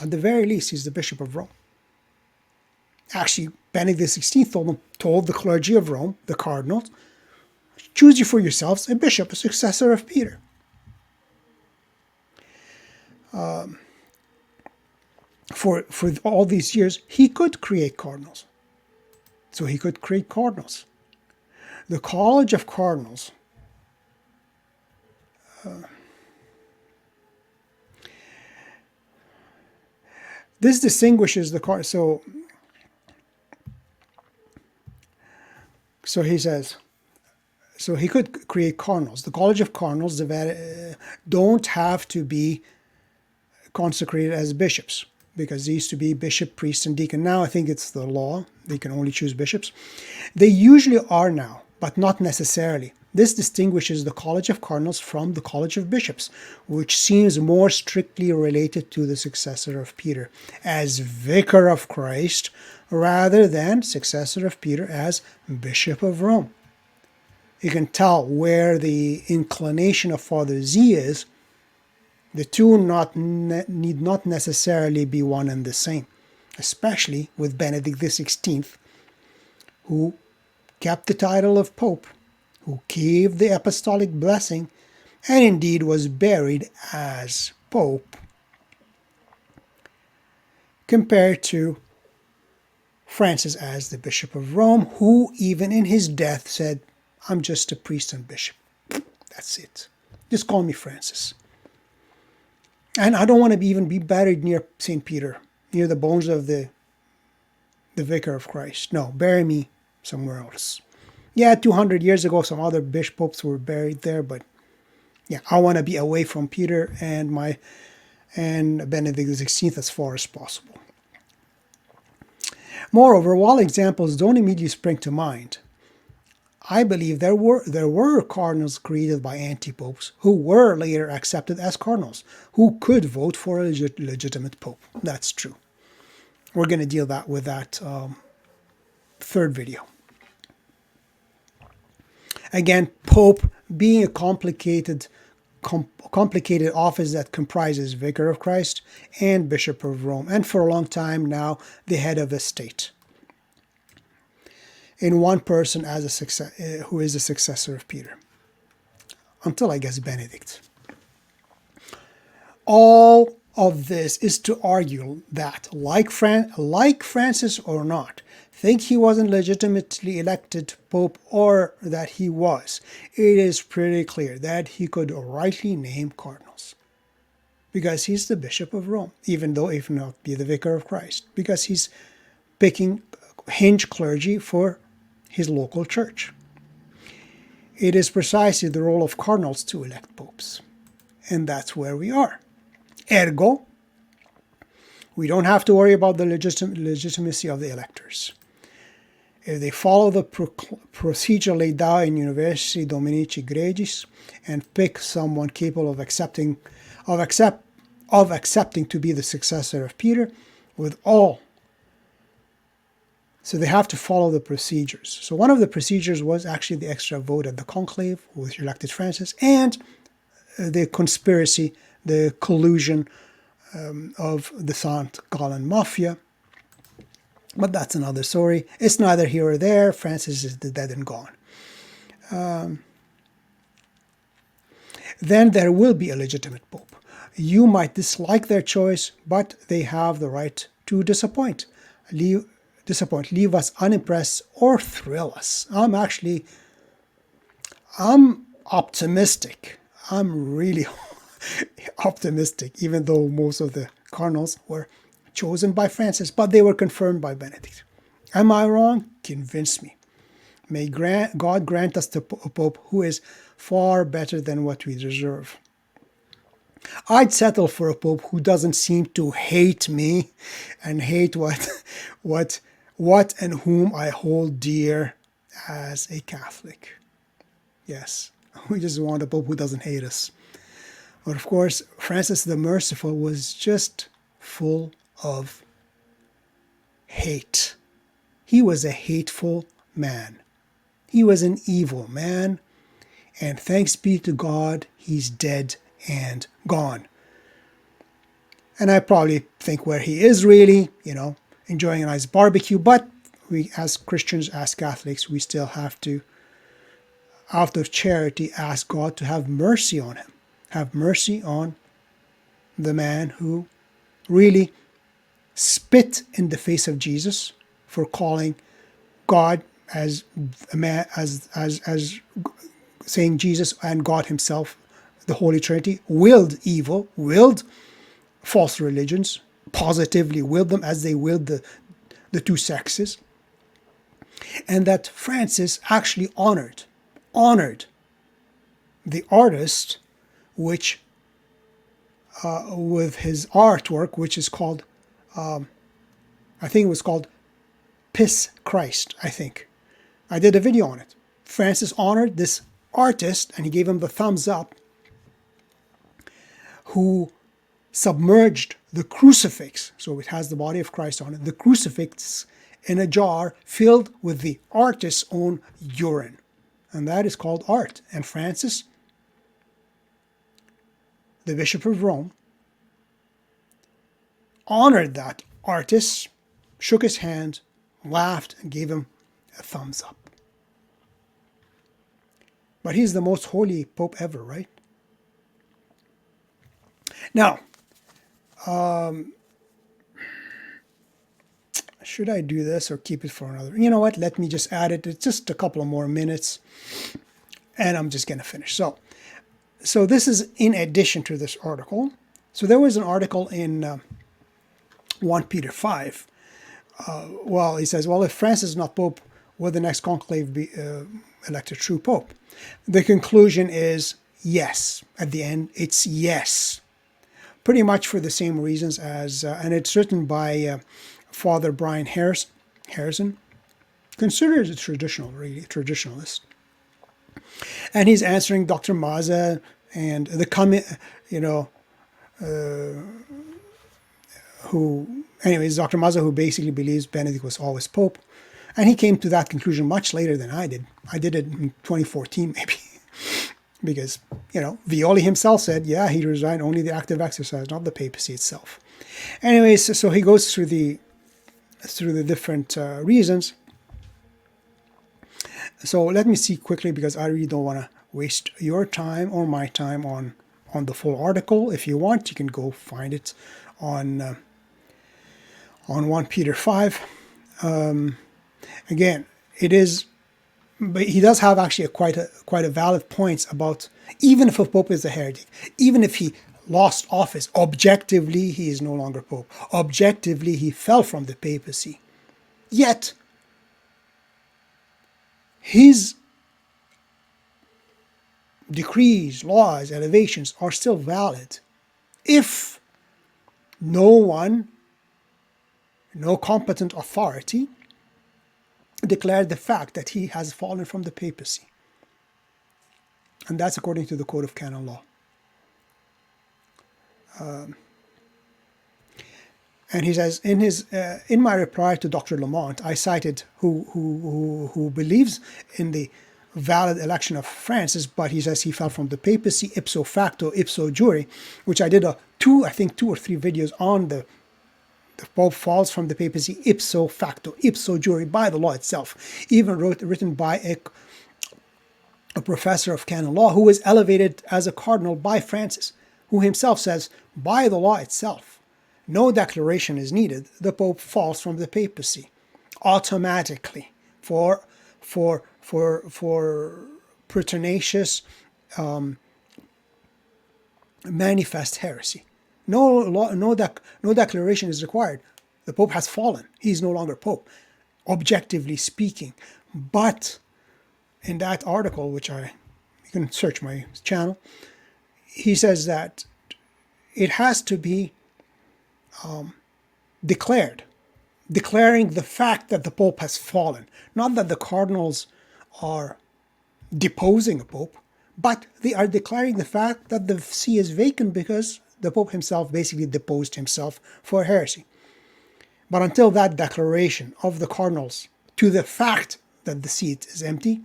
at the very least, he's the Bishop of Rome. Actually, Benedict XVI told the clergy of Rome, the cardinals, choose you for yourselves a bishop, a successor of Peter. For all these years, he could create cardinals. So he could create cardinals. The College of Cardinals this distinguishes the so he says, so he could create cardinals. The College of Cardinals don't have to be consecrated as bishops, because they used to be bishop, priest, and deacon. Now I think it's the law. They can only choose bishops. They usually are now, but not necessarily. This distinguishes the College of Cardinals from the College of Bishops, which seems more strictly related to the successor of Peter as Vicar of Christ, rather than successor of Peter as Bishop of Rome. You can tell where the inclination of Father Z is. The two need not necessarily be one and the same, especially with Benedict XVI, who kept the title of Pope, who gave the apostolic blessing, and indeed was buried as Pope, compared to Francis as the Bishop of Rome, who even in his death said, I'm just a priest and bishop. That's it. Just call me Francis. And I don't want to even be buried near St. Peter, near the bones of the Vicar of Christ. No, bury me somewhere else. Yeah, 200 years ago, some other bishops were buried there, but yeah, I want to be away from Peter and Benedict XVI as far as possible. Moreover, while examples don't immediately spring to mind, I believe there were cardinals created by anti-popes who were later accepted as cardinals, who could vote for a legitimate pope. That's true. We're going to deal with that third video. Again, pope being a complicated complicated office that comprises Vicar of Christ and Bishop of Rome, and for a long time now, the head of the state, in one person as who is the successor of Peter, until I guess Benedict. All of this is to argue that, like Francis or not, think he wasn't legitimately elected Pope or that he was, it is pretty clear that he could rightly name cardinals. Because he's the Bishop of Rome, even though if not be the Vicar of Christ, because he's picking hinge clergy for his local church. It is precisely the role of cardinals to elect popes. And that's where we are. Ergo, we don't have to worry about the legitimacy of the electors. If they follow the procedure laid down in Universi Dominici Gregis and pick someone capable of accepting to be the successor of Peter, with all. So they have to follow the procedures. So one of the procedures was actually the extra vote at the Conclave, which elected Francis, and the conspiracy, the collusion of the St. Gallen Mafia. But that's another story. It's neither here or there. Francis is dead and gone. Then there will be a legitimate pope. You might dislike their choice, but they have the right to disappoint. Leave us unimpressed, or thrill us. I'm optimistic. I'm really optimistic, even though most of the cardinals were chosen by Francis, but they were confirmed by Benedict. Am I wrong? Convince me. May God grant us a pope who is far better than what we deserve. I'd settle for a pope who doesn't seem to hate me and hate what and whom I hold dear as a Catholic. Yes, we just want a pope who doesn't hate us. But of course, Francis the Merciful was just full of hate. He was a hateful man. He was an evil man, and thanks be to God, he's dead and gone. And I probably think where he is really, enjoying a nice barbecue, but we as Christians, as Catholics, we still have to, out of charity, ask God to have mercy on him. Have mercy on the man who really spit in the face of Jesus for calling God as a man, as saying Jesus and God himself, the Holy Trinity, willed evil, willed false religions, positively willed them as they willed the two sexes. And that Francis actually honored the artist, which with his artwork, which is called, I think it was called Piss Christ, I think. I did a video on it. Francis honored this artist, and he gave him the thumbs up, who submerged the crucifix, so it has the body of Christ on it, the crucifix in a jar filled with the artist's own urine. And that is called art. And Francis, the Bishop of Rome, honored that artist, shook his hand, laughed, and gave him a thumbs up. But he's the most holy pope ever, right? Now, should I do this or keep it for another? You know what? Let me just add it. It's just a couple of more minutes, and I'm just going to finish. So this is in addition to this article. So there was an article in 1 Peter 5. He says, if Francis is not pope, will the next conclave be elected true pope? The conclusion is yes. At the end, it's yes. Pretty much for the same reasons as, and it's written by Father Brian Harrison, considered a traditionalist. And he's answering Dr. Maza and Dr. Maza, who basically believes Benedict was always pope. And he came to that conclusion much later than I did. I did it in 2014, maybe. because, Violi himself said, yeah, he resigned only the act of exercise, not the papacy itself. Anyways, so he goes through the different reasons. So let me see quickly, because I really don't want to waste your time or my time on the full article. If you want, you can go find it on 1 Peter 5. Again, it is, but he does have actually quite a valid points about, even if a pope is a heretic, even if he lost office, objectively he is no longer pope. Objectively he fell from the papacy. Yet his decrees, laws, elevations are still valid if no competent authority declared the fact that he has fallen from the papacy. And that's according to the Code of Canon Law. And he says, in my reply to Dr. Lamont, I cited who believes in the valid election of Francis, but he says he fell from the papacy ipso facto, ipso jure, which I did two or three videos on the Pope falls from the papacy ipso facto, ipso jure, by the law itself. Even written by a professor of canon law who was elevated as a cardinal by Francis, who himself says, by the law itself, no declaration is needed. The Pope falls from the papacy automatically for pertinacious manifest heresy. No declaration is required. The Pope has fallen. He's no longer Pope, objectively speaking. But in that article, which you can search my channel, he says that it has to be declaring the fact that the Pope has fallen. Not that the cardinals are deposing a Pope, but they are declaring the fact that the see is vacant because the Pope himself basically deposed himself for heresy. But until that declaration of the cardinals to the fact that the seat is empty,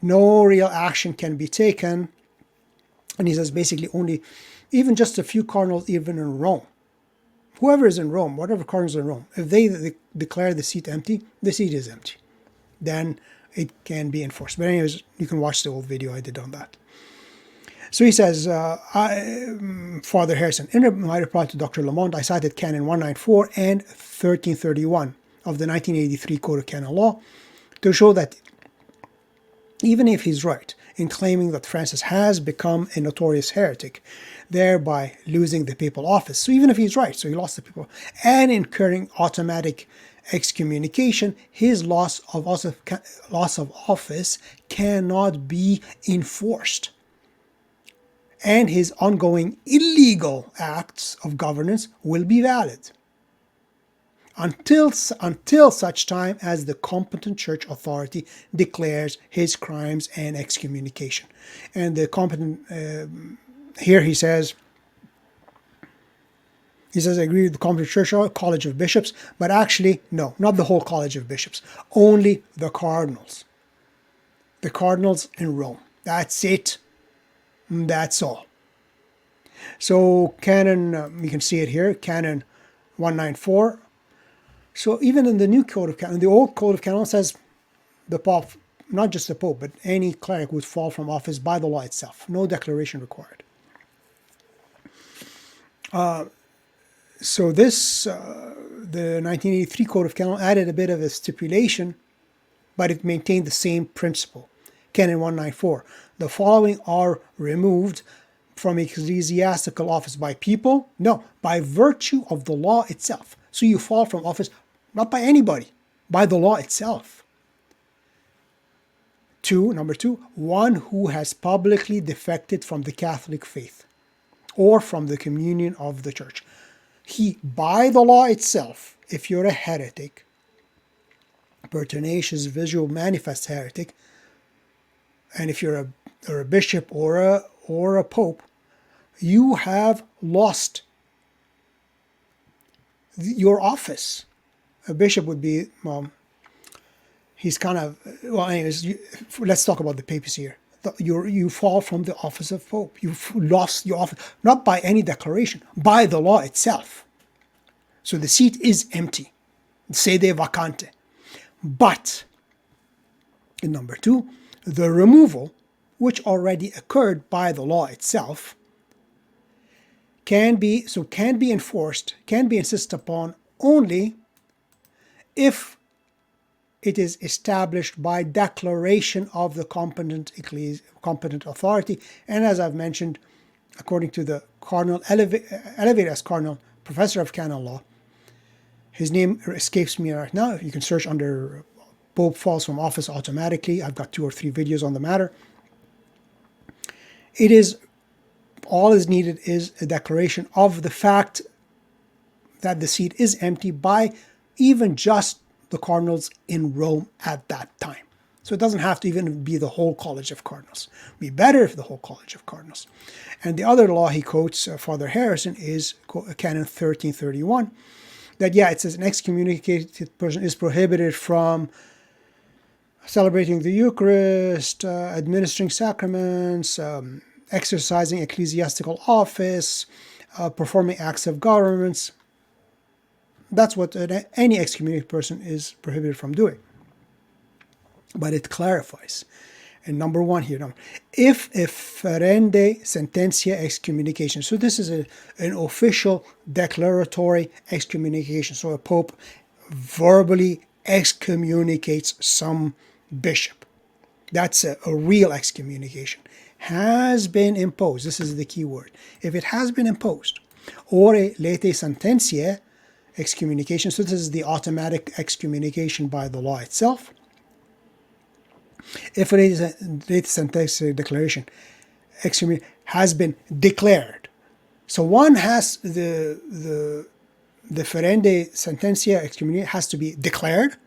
no real action can be taken. And he says basically only, even just a few cardinals, even in Rome, whoever is in Rome, whatever cardinals in Rome, if they declare the seat empty, the seat is empty. Then it can be enforced. But anyways, you can watch the old video I did on that. So he says, Father Harrison, in my reply to Dr. Lamont, I cited Canon 194 and 1331 of the 1983 Code of Canon Law to show that even if he's right in claiming that Francis has become a notorious heretic, thereby losing the papal office, so even if he's right, so he lost the papal, and incurring automatic excommunication, his loss of office cannot be enforced. And his ongoing illegal acts of governance will be valid until such time as the competent church authority declares his crimes and excommunication. And the competent, here he says, I agree with the competent church, College of Bishops, but actually, no, not the whole College of Bishops, only the cardinals. The cardinals in Rome. That's it. That's all. So Canon, you can see it here, Canon 194. So even in the new Code of Canon, the old Code of Canon says the Pope, not just the Pope, but any cleric would fall from office by the law itself. No declaration required. So this, the 1983 Code of Canon added a bit of a stipulation, but it maintained the same principle. Canon 194. The following are removed from ecclesiastical office by people? No, by virtue of the law itself. So you fall from office not by anybody, by the law itself. Number two, one who has publicly defected from the Catholic faith or from the communion of the church. By the law itself, if you're a heretic, pertinacious, visual, manifest heretic, and if you're a bishop or a pope, you have lost your office. A bishop would be, he's kind of, well, anyways, let's talk about the papacy here. you fall from the office of Pope. You've lost your office, not by any declaration, by the law itself. So the seat is empty, sede vacante. But, in number 2, the removal, which already occurred by the law itself, can be enforced, can be insisted upon only if it is established by declaration of the competent authority. And as I've mentioned, according to the Cardinal, elevated as Cardinal, Professor of Canon Law, his name escapes me right now. You can search under Pope falls from office automatically. I've got 2 or 3 videos on the matter. All is needed is a declaration of the fact that the seat is empty by even just the cardinals in Rome at that time. So it doesn't have to even be the whole College of Cardinals. It would be better if the whole College of Cardinals. And the other law he quotes, Father Harrison, is Canon 1331, that it says an excommunicated person is prohibited from celebrating the Eucharist, administering sacraments, exercising ecclesiastical office, performing acts of governments. That's what any excommunicated person is prohibited from doing. But it clarifies. And number 1 here, if a ferende sententia excommunication, so this is an official declaratory excommunication, so a pope verbally excommunicates some bishop. That's a real excommunication. Has been imposed, this is the key word. If it has been imposed, or a lete sententia excommunication, so this is the automatic excommunication by the law itself. If a lete sententia declaration has been declared, so one has the ferende sententia excommunication has to be declared,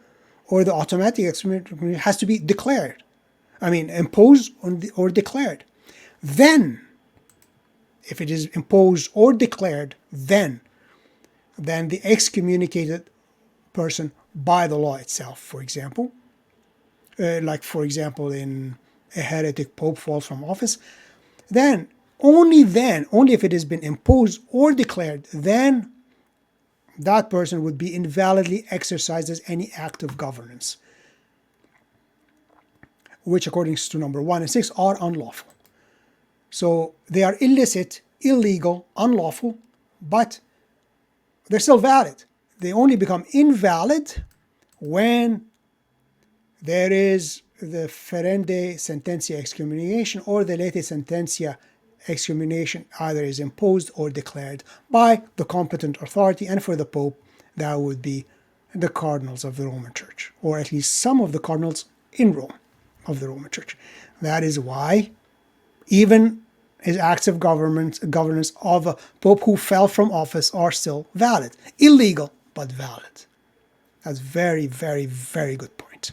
or the automatic excommunication has to be declared. Imposed or declared. Then, if it is imposed or declared, then the excommunicated person by the law itself, for example, in a heretic pope falls from office, only if it has been imposed or declared, then that person would be invalidly exercised as any act of governance, which according to number 1 and 6 are unlawful. So they are illicit, illegal, unlawful, but they're still valid. They only become invalid when there is the ferende sententia excommunication or the lete sententia excommunication either is imposed or declared by the competent authority, and for the Pope, that would be the cardinals of the Roman Church, or at least some of the cardinals in Rome of the Roman Church. That is why even his acts of governance of a Pope who fell from office are still valid. Illegal, but valid. That's very, very, very good point.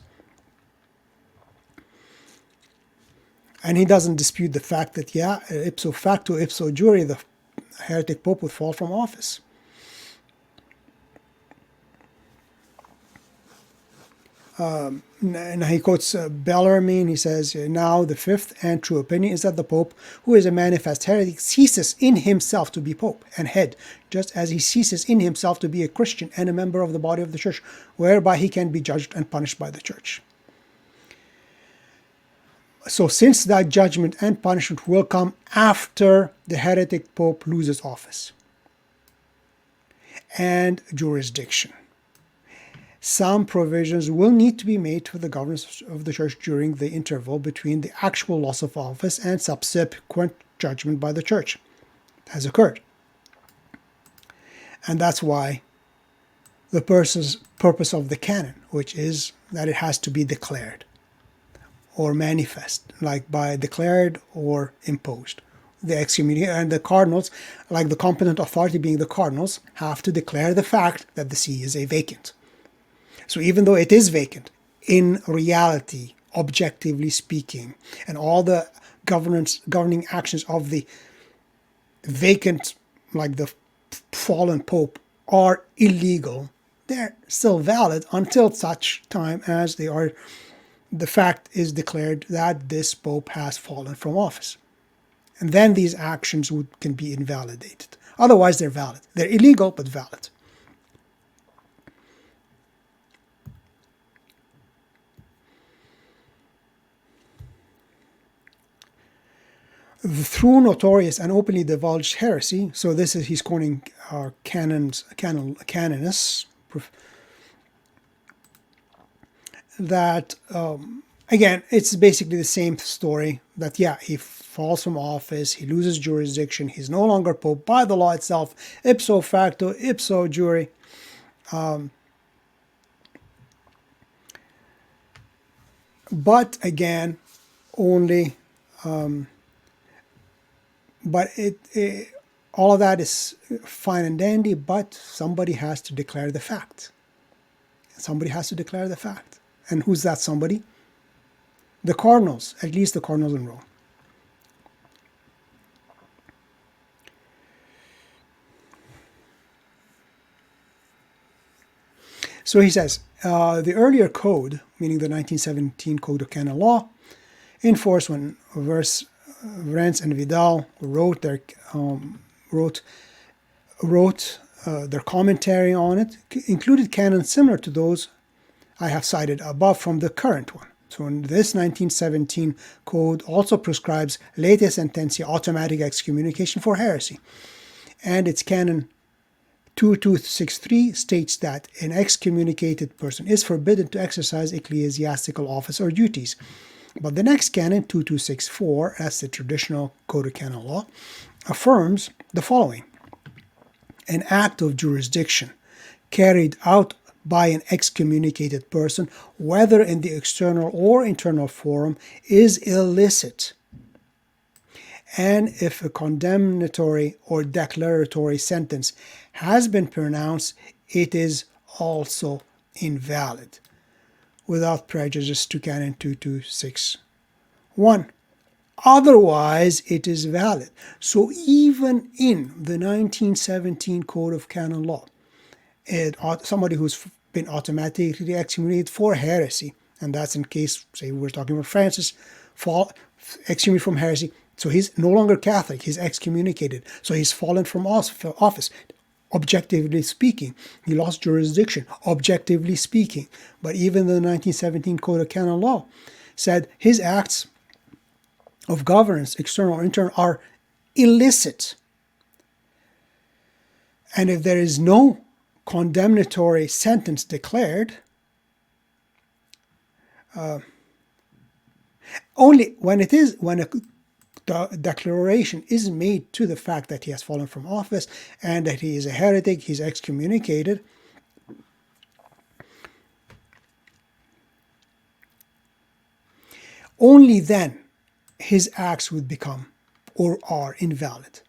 And he doesn't dispute the fact that, ipso facto, ipso jure, the heretic Pope would fall from office. And he quotes Bellarmine. He says, now the fifth and true opinion is that the Pope, who is a manifest heretic, ceases in himself to be Pope and head, just as he ceases in himself to be a Christian and a member of the body of the Church, whereby he can be judged and punished by the Church. So since that judgment and punishment will come after the heretic Pope loses office and jurisdiction, some provisions will need to be made for the governance of the Church during the interval between the actual loss of office and subsequent judgment by the Church has occurred. And that's why the purpose of the canon, which is that it has to be declared or manifest, like by declared or imposed. The excommunication and the cardinals, like the competent authority being the cardinals, have to declare the fact that the see is a vacant. So even though it is vacant, in reality, objectively speaking, and all the governing actions of the vacant, like the fallen Pope, are illegal, they're still valid until such time as they are the fact is declared that this pope has fallen from office. And then these actions can be invalidated. Otherwise, they're valid. They're illegal, but valid. Through notorious and openly divulged heresy, so this is, he's quoting our canonists, that, again, it's basically the same story, that, yeah, he falls from office, he loses jurisdiction, he's no longer pope by the law itself, ipso facto, ipso jure. But again, only, but all of that is fine and dandy, but somebody has to declare the fact. Somebody has to declare the fact. And who's that somebody? The cardinals, at least the cardinals in Rome. So he says, the earlier code, meaning the 1917 Code of Canon Law, in force when Renz and Vidal wrote their commentary on it, included canons similar to those I have cited above from the current one. So in this 1917 code also prescribes late sententia automatic excommunication for heresy. And its canon 2263 states that an excommunicated person is forbidden to exercise ecclesiastical office or duties. But the next canon, 2264, as the traditional Code of Canon Law, affirms the following. An act of jurisdiction carried out by an excommunicated person, whether in the external or internal forum, is illicit. And if a condemnatory or declaratory sentence has been pronounced, it is also invalid, without prejudice to Canon 2261. Otherwise, it is valid. So even in the 1917 Code of Canon Law, somebody who's been automatically excommunicated for heresy, and that's in case, say, we're talking about Francis, excommunicated from heresy, so he's no longer Catholic, he's excommunicated, so he's fallen from office. Objectively speaking, he lost jurisdiction, objectively speaking. But even the 1917 Code of Canon Law said his acts of governance, external or internal, are illicit. And if there is no condemnatory sentence declared, only when a declaration is made to the fact that he has fallen from office and that he is a heretic, he's excommunicated, only then his acts would become or are invalid.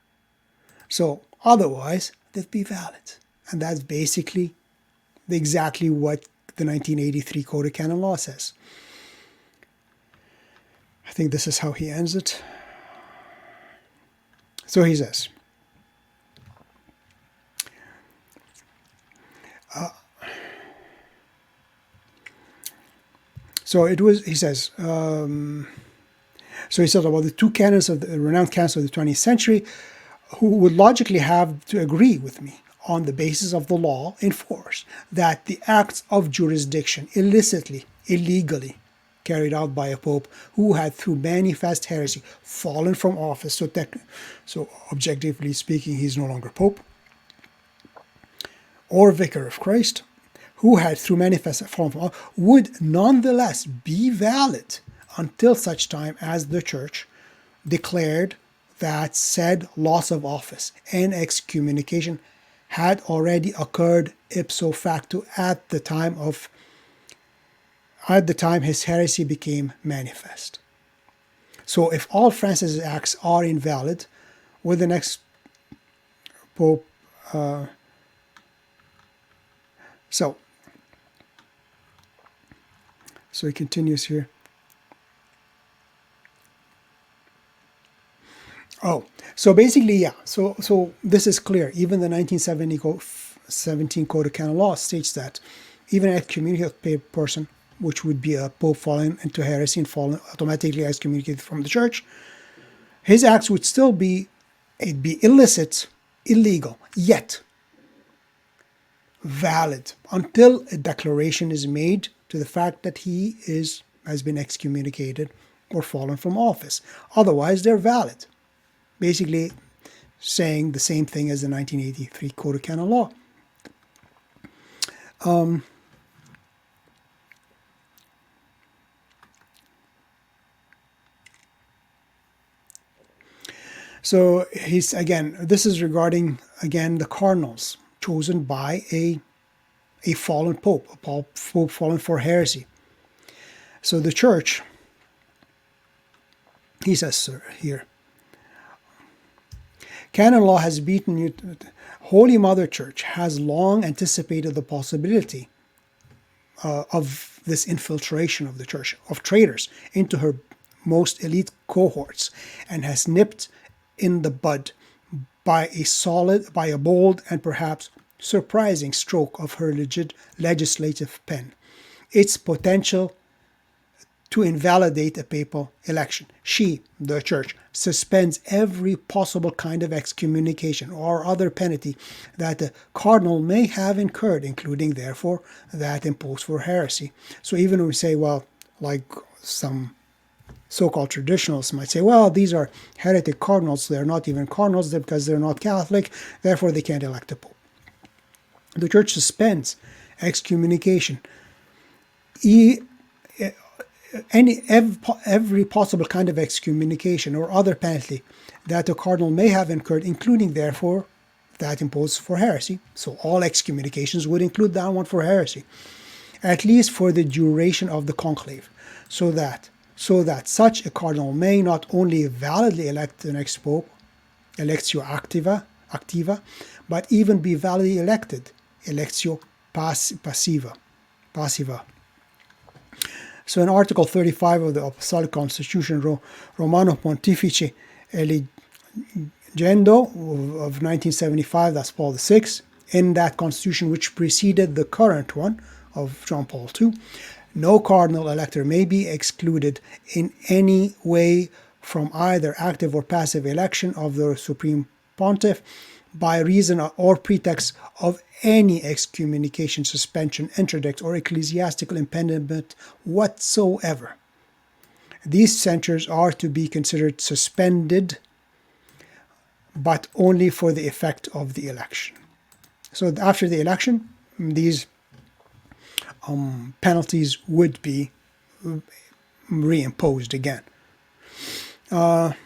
So otherwise, they'd be valid. And that's basically exactly what the 1983 Code of Canon Law says. I think this is how he ends it. So he says, he says about the two canons of the renowned canons of the 20th century, who would logically have to agree with me on the basis of the law in force that the acts of jurisdiction illicitly, illegally carried out by a pope who had through manifest heresy fallen from office, so objectively speaking he's no longer pope, or vicar of Christ, who had through manifest fallen from office, would nonetheless be valid until such time as the church declared that said loss of office and excommunication had already occurred ipso facto at the time his heresy became manifest. So if all Francis' acts are invalid, with the next pope, so he continues here. Oh, so basically, yeah. So this is clear. Even the 1917 Code of Canon Law states that even an excommunicated person which would be a pope falling into heresy and falling automatically excommunicated from the church, his acts would still be, it'd be illicit, illegal, yet valid until a declaration is made to the fact that he has been excommunicated or fallen from office. Otherwise, they're valid. Basically saying the same thing as the 1983 Code of Canon Law. So he's, again, this is regarding, again, the cardinals chosen by a fallen pope, a pope fallen for heresy. So the church, he says here, canon law has beaten you. Holy Mother Church has long anticipated the possibility of this infiltration of the church, of traitors, into her most elite cohorts, and has nipped in the bud by a bold and perhaps surprising stroke of her legislative pen, its potential to invalidate a papal election. She, the church, suspends every possible kind of excommunication or other penalty that a cardinal may have incurred, including, therefore, that imposed for heresy. So even when we say, well, like some so-called traditionalists might say, well, these are heretic cardinals, they're not even cardinals because they're not Catholic, therefore they can't elect a pope. The church suspends excommunication, every possible kind of excommunication or other penalty that a cardinal may have incurred, including, therefore, that imposed for heresy. So all excommunications would include that one for heresy, at least for the duration of the conclave, so that such a cardinal may not only validly elect the next pope, electio activa, but even be validly elected, electio passiva. So in Article 35 of the Apostolic Constitution, Romano Pontifice Eligendo of 1975, that's Paul VI, in that constitution which preceded the current one of John Paul II, no cardinal elector may be excluded in any way from either active or passive election of the Supreme Pontiff by reason or pretext of any excommunication, suspension, interdict, or ecclesiastical impediment whatsoever. These censures are to be considered suspended, but only for the effect of the election. So after the election, these penalties would be reimposed again. And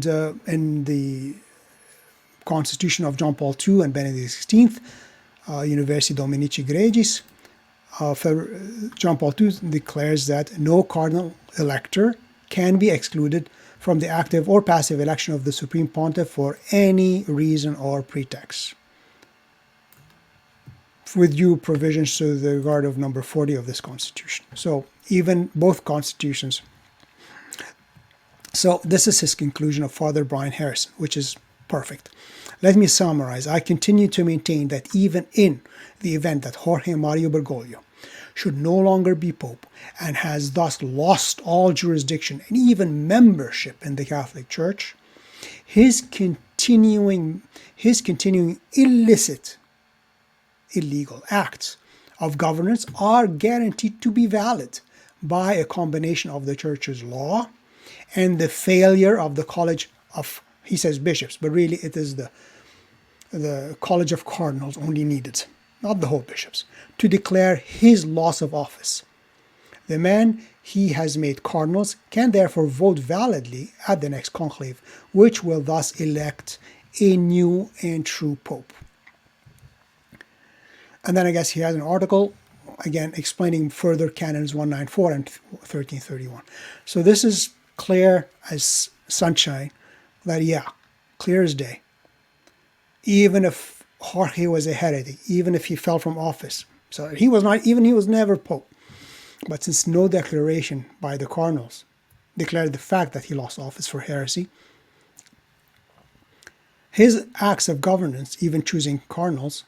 in the Constitution of John Paul II and Benedict XVI, Universi Dominici Gregis, John Paul II declares that no cardinal elector can be excluded from the active or passive election of the Supreme Pontiff for any reason or pretext, with due provisions to the regard of number 40 of this Constitution. So even both constitutions. So this is his conclusion of Father Brian Harrison, which is perfect. Let me summarize. I continue to maintain that even in the event that Jorge Mario Bergoglio should no longer be Pope and has thus lost all jurisdiction and even membership in the Catholic Church, his continuing illicit, illegal acts of governance are guaranteed to be valid by a combination of the Church's law and the failure of the College of, he says bishops, but really it is the College of Cardinals only needed, not the whole bishops, to declare his loss of office. The man he has made cardinals can therefore vote validly at the next conclave, which will thus elect a new and true pope. And then I guess he has an article, again, explaining further canons 194 and 1331. So this is clear as sunshine, that clear as day. Even if Jorge was a heretic, even if he fell from office, so he was never pope. But since no declaration by the cardinals declared the fact that he lost office for heresy, his acts of governance, even choosing cardinals,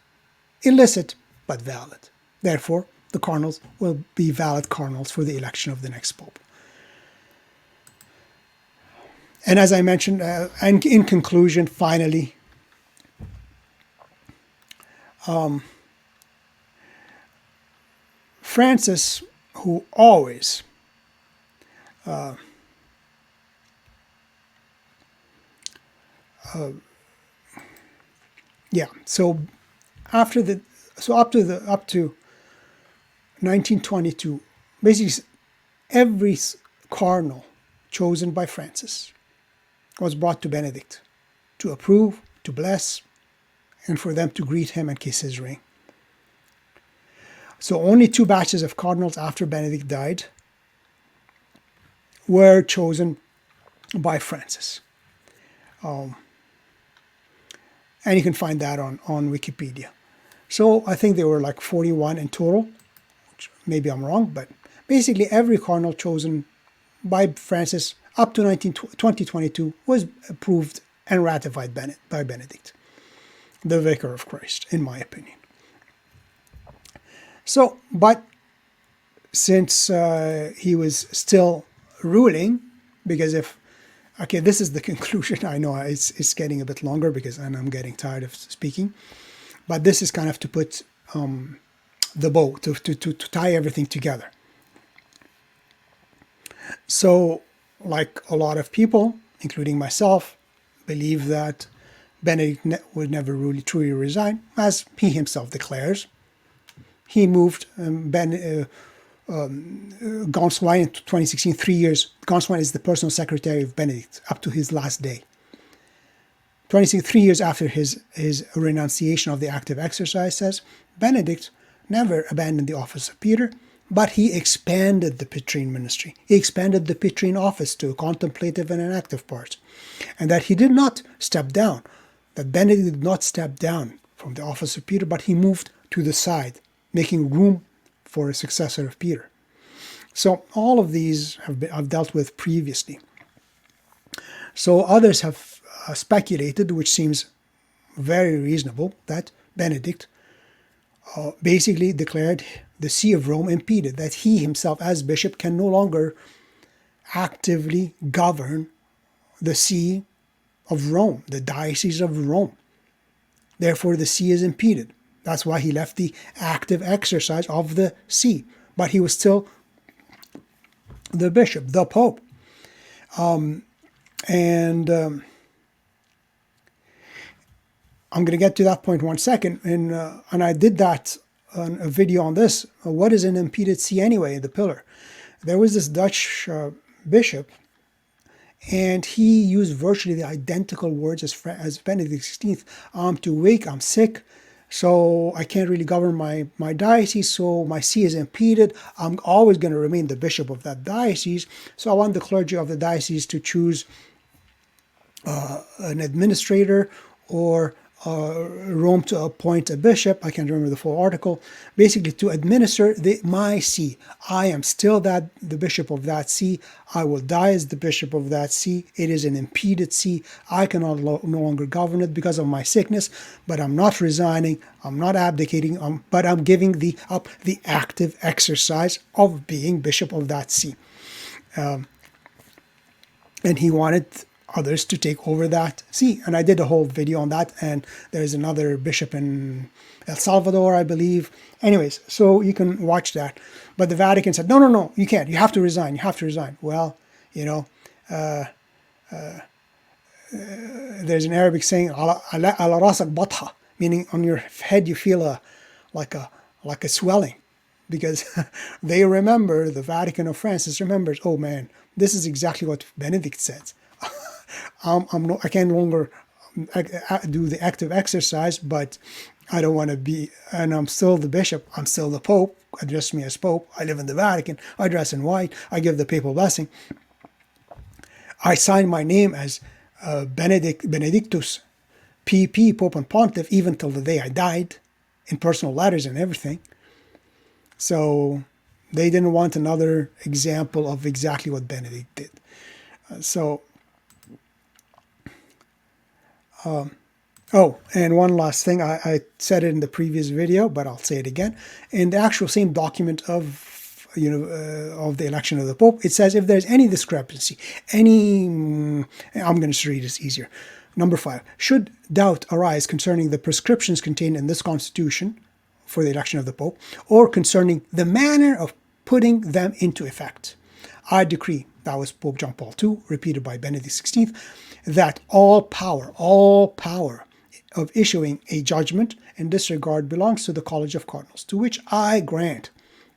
illicit but valid. Therefore, the cardinals will be valid cardinals for the election of the next pope. And as I mentioned, and in conclusion, finally, Francis, who always so up to 1922, basically every cardinal chosen by Francis was brought to Benedict to approve, to bless, and for them to greet him and kiss his ring. So only 2 batches of cardinals after Benedict died were chosen by Francis. And you can find that on Wikipedia. So I think there were like 41 in total, which maybe I'm wrong, but basically every cardinal chosen by Francis up to 2022 was approved and ratified by Benedict, the Vicar of Christ, in my opinion. So, but since he was still ruling, because okay, this is the conclusion. I know it's getting a bit longer and I'm getting tired of speaking, but this is kind of to put the bow, to tie everything together. So, like a lot of people, including myself, believe that Benedict would never really truly resign, as he himself declares. He moved Gonswein in 2016, 3 years. Gonswein is the personal secretary of Benedict up to his last day. 3 years after his renunciation of the active exercise, says, Benedict never abandoned the office of Peter, but he expanded the Petrine ministry. He expanded the Petrine office to a contemplative and an active part. And that he did not step down, that Benedict did not step down from the office of Peter, but he moved to the side, making room for a successor of Peter. So all of these I've dealt with previously. So others have speculated, which seems very reasonable, that Benedict basically declared the See of Rome impeded, that he himself as bishop can no longer actively govern the See of Rome, the Diocese of Rome. Therefore, the See is impeded. That's why he left the active exercise of the See. But he was still the bishop, the pope. I'm going to get to that point in 1 second. And I did that on a video on this. What is an impeded See anyway, the pillar? There was this Dutch bishop, and he used virtually the identical words as Benedict XVI. I'm too weak, I'm sick, so I can't really govern my diocese, so my See is impeded. I'm always going to remain the bishop of that diocese, so I want the clergy of the diocese to choose an administrator or Rome to appoint a bishop. I can't remember the full article. Basically, to administer my See. I am still the bishop of that See. I will die as the bishop of that See. It is an impeded See. I cannot no longer govern it because of my sickness, but I'm not resigning. I'm not abdicating, but I'm giving up the active exercise of being bishop of that See. And he wanted others to take over that See. And I did a whole video on that, and there's another bishop in El Salvador, I believe. Anyways, so you can watch that. But the Vatican said, no, you can't. You have to resign. Well, there's an Arabic saying, ala rasak batha, meaning on your head you feel like a swelling, because they remember, the Vatican of Francis remembers, oh man, this is exactly what Benedict says. I can no longer do the active exercise, but I don't want to be, and I'm still the bishop, I'm still the pope, address me as pope, I live in the Vatican, I dress in white, I give the papal blessing. I sign my name as Benedictus, PP, Pope and Pontiff, even till the day I died, in personal letters and everything. So they didn't want another example of exactly what Benedict did. Oh, and one last thing, I said it in the previous video, but I'll say it again. In the actual same document of of the election of the Pope, it says if there's any discrepancy, I'm going to just read this easier. Number 5, should doubt arise concerning the prescriptions contained in this constitution for the election of the Pope, or concerning the manner of putting them into effect, I decree, that was Pope John Paul II, repeated by Benedict XVI, that all power of issuing a judgment in this regard belongs to the College of Cardinals, to which I grant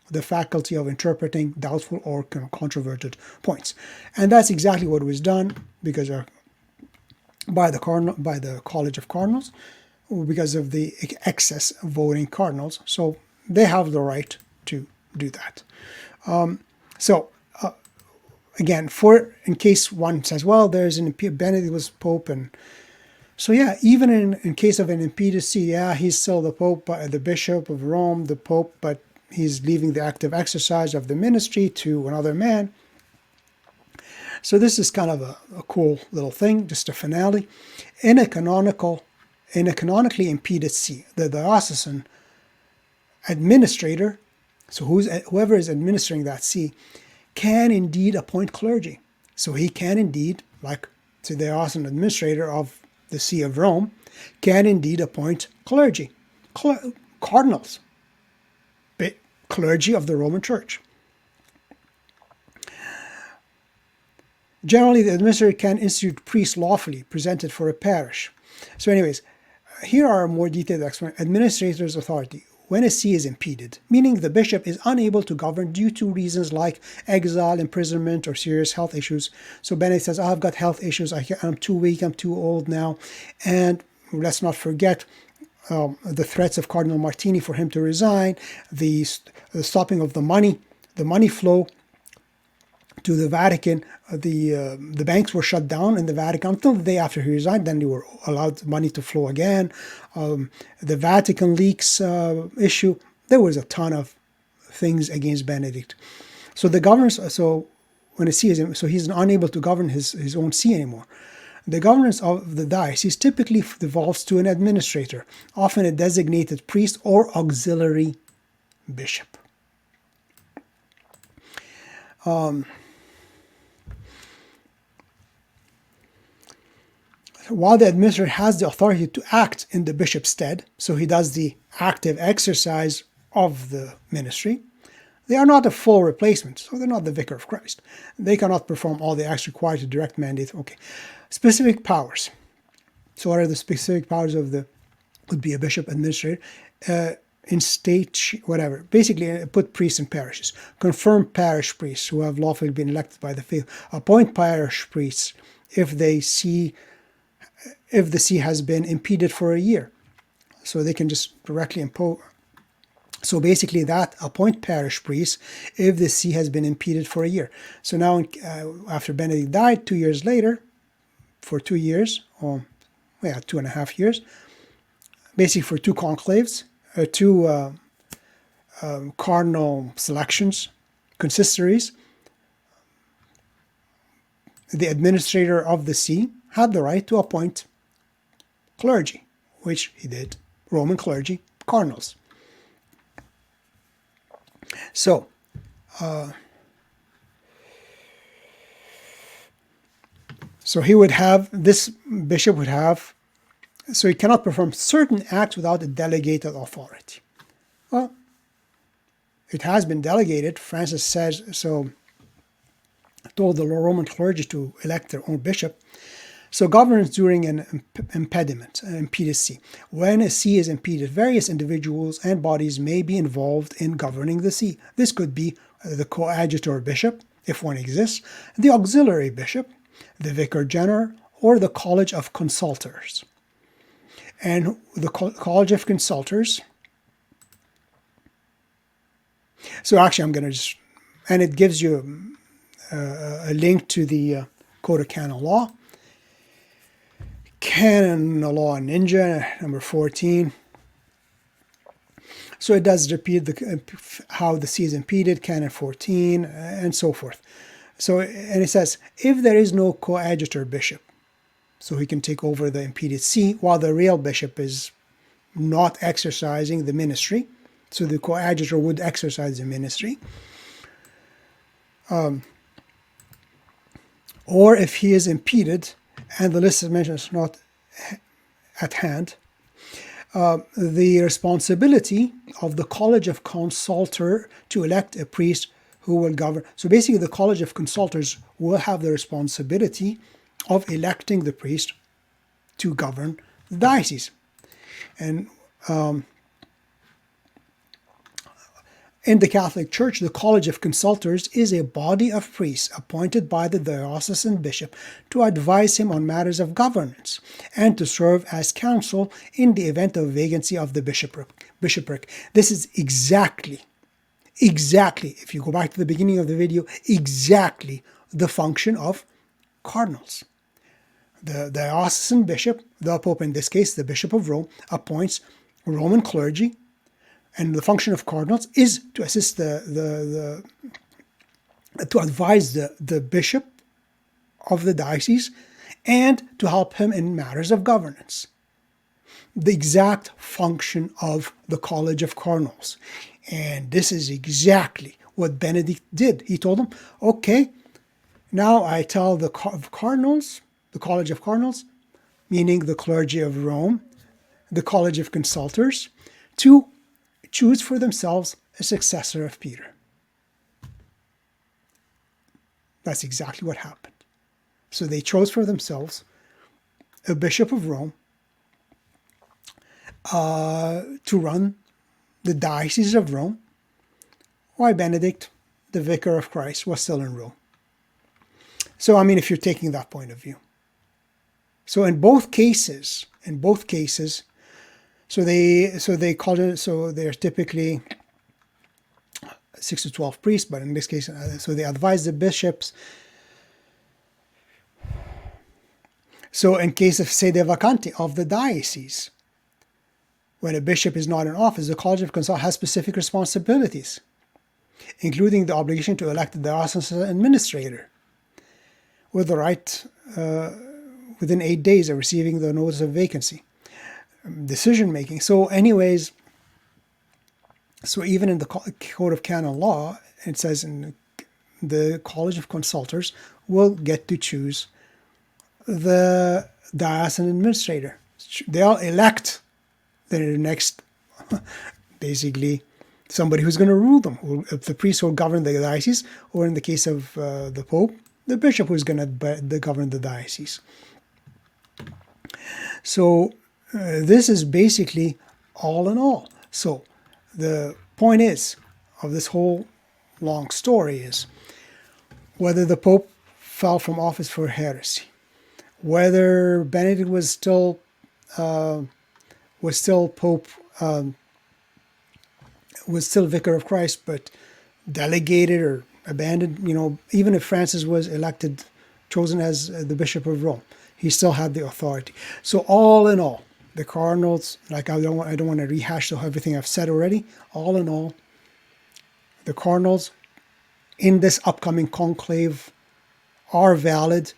the faculty of interpreting doubtful or controverted points. And that's exactly what was done because by the College of Cardinals, because of the excess voting cardinals. So they have the right to do that. Again, in case one says, well, there's Benedict was Pope, and so yeah, even in case of an impeded see, yeah, he's still the Pope, the Bishop of Rome, the Pope, but he's leaving the active exercise of the ministry to another man. So this is kind of a cool little thing, just a finale. In a canonically impeded see, the diocesan administrator, so whoever is administering that see, can indeed appoint clergy. So he can indeed, like the diocesan administrator of the See of Rome, can indeed appoint clergy, cardinals, clergy of the Roman Church. Generally, the administrator can institute priests lawfully presented for a parish. So anyways, here are more detailed explanations. Administrator's authority. When a see is impeded, meaning the bishop is unable to govern due to reasons like exile, imprisonment, or serious health issues. So Benedict says, I've got health issues, I'm too weak, I'm too old now. And let's not forget the threats of Cardinal Martini for him to resign, the stopping of the money flow to the Vatican. The banks were shut down in the Vatican until the day after he resigned. Then they were allowed money to flow again. The Vatican leaks issue. There was a ton of things against Benedict. So the governance. So when a see is, so he's unable to govern his own see anymore. The governance of the diocese typically devolves to an administrator, often a designated priest or auxiliary bishop. While the administrator has the authority to act in the bishop's stead, so he does the active exercise of the ministry, they are not a full replacement, so they're not the vicar of Christ. They cannot perform all the acts required to direct mandate. Okay, specific powers. So what are the specific powers of would be a bishop administrator, in state, whatever. Basically, put priests in parishes, confirm parish priests who have lawfully been elected by the faith, appoint parish priests if the see has been impeded for a year. So they can just directly impose. So basically that, appoint parish priests if the see has been impeded for a year. So now after Benedict died, 2 years later, for 2 years, or 2.5 years, basically for 2 conclaves, 2 cardinal selections, consistories, the administrator of the see had the right to appoint clergy, which he did, Roman clergy, cardinals. So, he would have, this bishop would have, so he cannot perform certain acts without a delegated authority. Well, it has been delegated. Francis says, so told the Roman clergy to elect their own bishop. So governance during an impeded see. When a see is impeded, various individuals and bodies may be involved in governing the see. This could be the coadjutor bishop, if one exists, the auxiliary bishop, the vicar general, or the College of Consultors. And the College of Consultors, so actually I'm going to just, and it gives you a link to the Code of Canon Law. Canon Law Ninja, number 14. So it does repeat how the see is impeded, Canon 14, and so forth. So, and it says, if there is no coadjutor bishop, so he can take over the impeded see while the real bishop is not exercising the ministry. So the coadjutor would exercise the ministry. Or if he is impeded and the list of mentions is not at hand, the responsibility of the College of Consultor to elect a priest who will govern. So basically the College of Consultors will have the responsibility of electing the priest to govern the diocese. And in the Catholic Church, the College of Consultors is a body of priests appointed by the diocesan bishop to advise him on matters of governance and to serve as counsel in the event of vacancy of the bishopric. This is exactly, if you go back to the beginning of the video, exactly the function of cardinals. The diocesan bishop, the Pope in this case, the Bishop of Rome, appoints Roman clergy, and the function of cardinals is to assist to advise the bishop of the diocese and to help him in matters of governance. The exact function of the College of Cardinals. And this is exactly what Benedict did. He told them, okay, now I tell the cardinals, the College of Cardinals, meaning the clergy of Rome, the College of Consultors, to choose for themselves a successor of Peter. That's exactly what happened. So they chose for themselves a Bishop of Rome to run the Diocese of Rome, while Benedict, the Vicar of Christ, was still in Rome. So, I mean, if you're taking that point of view. So in both cases, so they call it, so they're typically 6 to 12 priests, but in this case, so they advise the bishops. So in case of sede vacante of the diocese, when a bishop is not in office, the College of Consultors has specific responsibilities, including the obligation to elect the diocesan administrator with the right within 8 days of receiving the notice of vacancy. Decision making. So anyways, so even in the Code of Canon Law, it says in the College of Consultors will get to choose the diocesan administrator. They'll elect the next, basically, somebody who's going to rule them. The priest will govern the diocese, or in the case of the Pope, the bishop who's going to govern the diocese. So this is basically all in all. So the point is, of this whole long story is, whether the Pope fell from office for heresy, whether Benedict was still Pope, was still Vicar of Christ, but delegated or abandoned, even if Francis was chosen as the Bishop of Rome, he still had the authority. So all in all, the cardinals, like I don't want to rehash everything I've said already. All in all, the cardinals in this upcoming conclave are valid,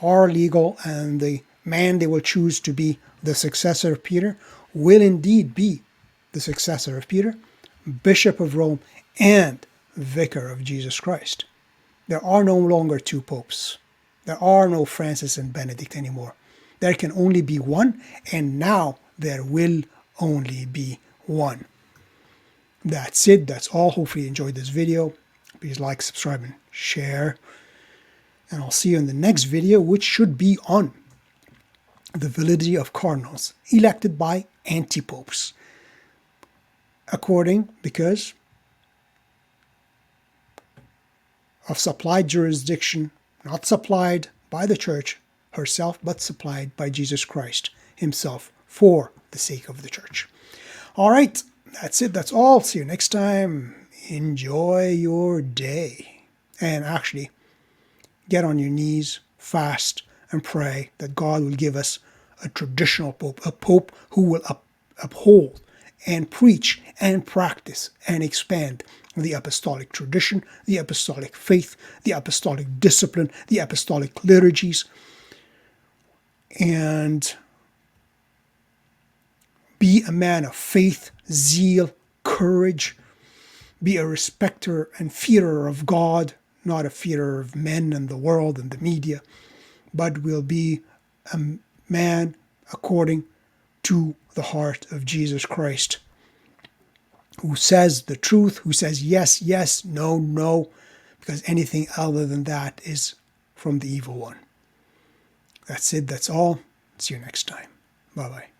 are legal, and the man they will choose to be the successor of Peter will indeed be the successor of Peter, Bishop of Rome, and Vicar of Jesus Christ. There are no longer two popes. There are no Francis and Benedict anymore. There can only be one, and now there will only be one. That's it. That's all. Hopefully you enjoyed this video. Please like, subscribe, and share. And I'll see you in the next video, which should be on the validity of cardinals elected by anti-popes. Because of supplied jurisdiction, not supplied by the Church herself, but supplied by Jesus Christ himself for the sake of the Church. All right, that's it. That's all. See you next time. Enjoy your day. And actually, get on your knees, fast, and pray that God will give us a traditional pope, a pope who will uphold and preach and practice and expand the apostolic tradition, the apostolic faith, the apostolic discipline, the apostolic liturgies, and be a man of faith, zeal, courage. Be a respecter and fearer of God, not a fearer of men and the world and the media, but will be a man according to the heart of Jesus Christ, who says the truth, who says yes, yes, no, no, because anything other than that is from the evil one. That's it, that's all. See you next time. Bye-bye.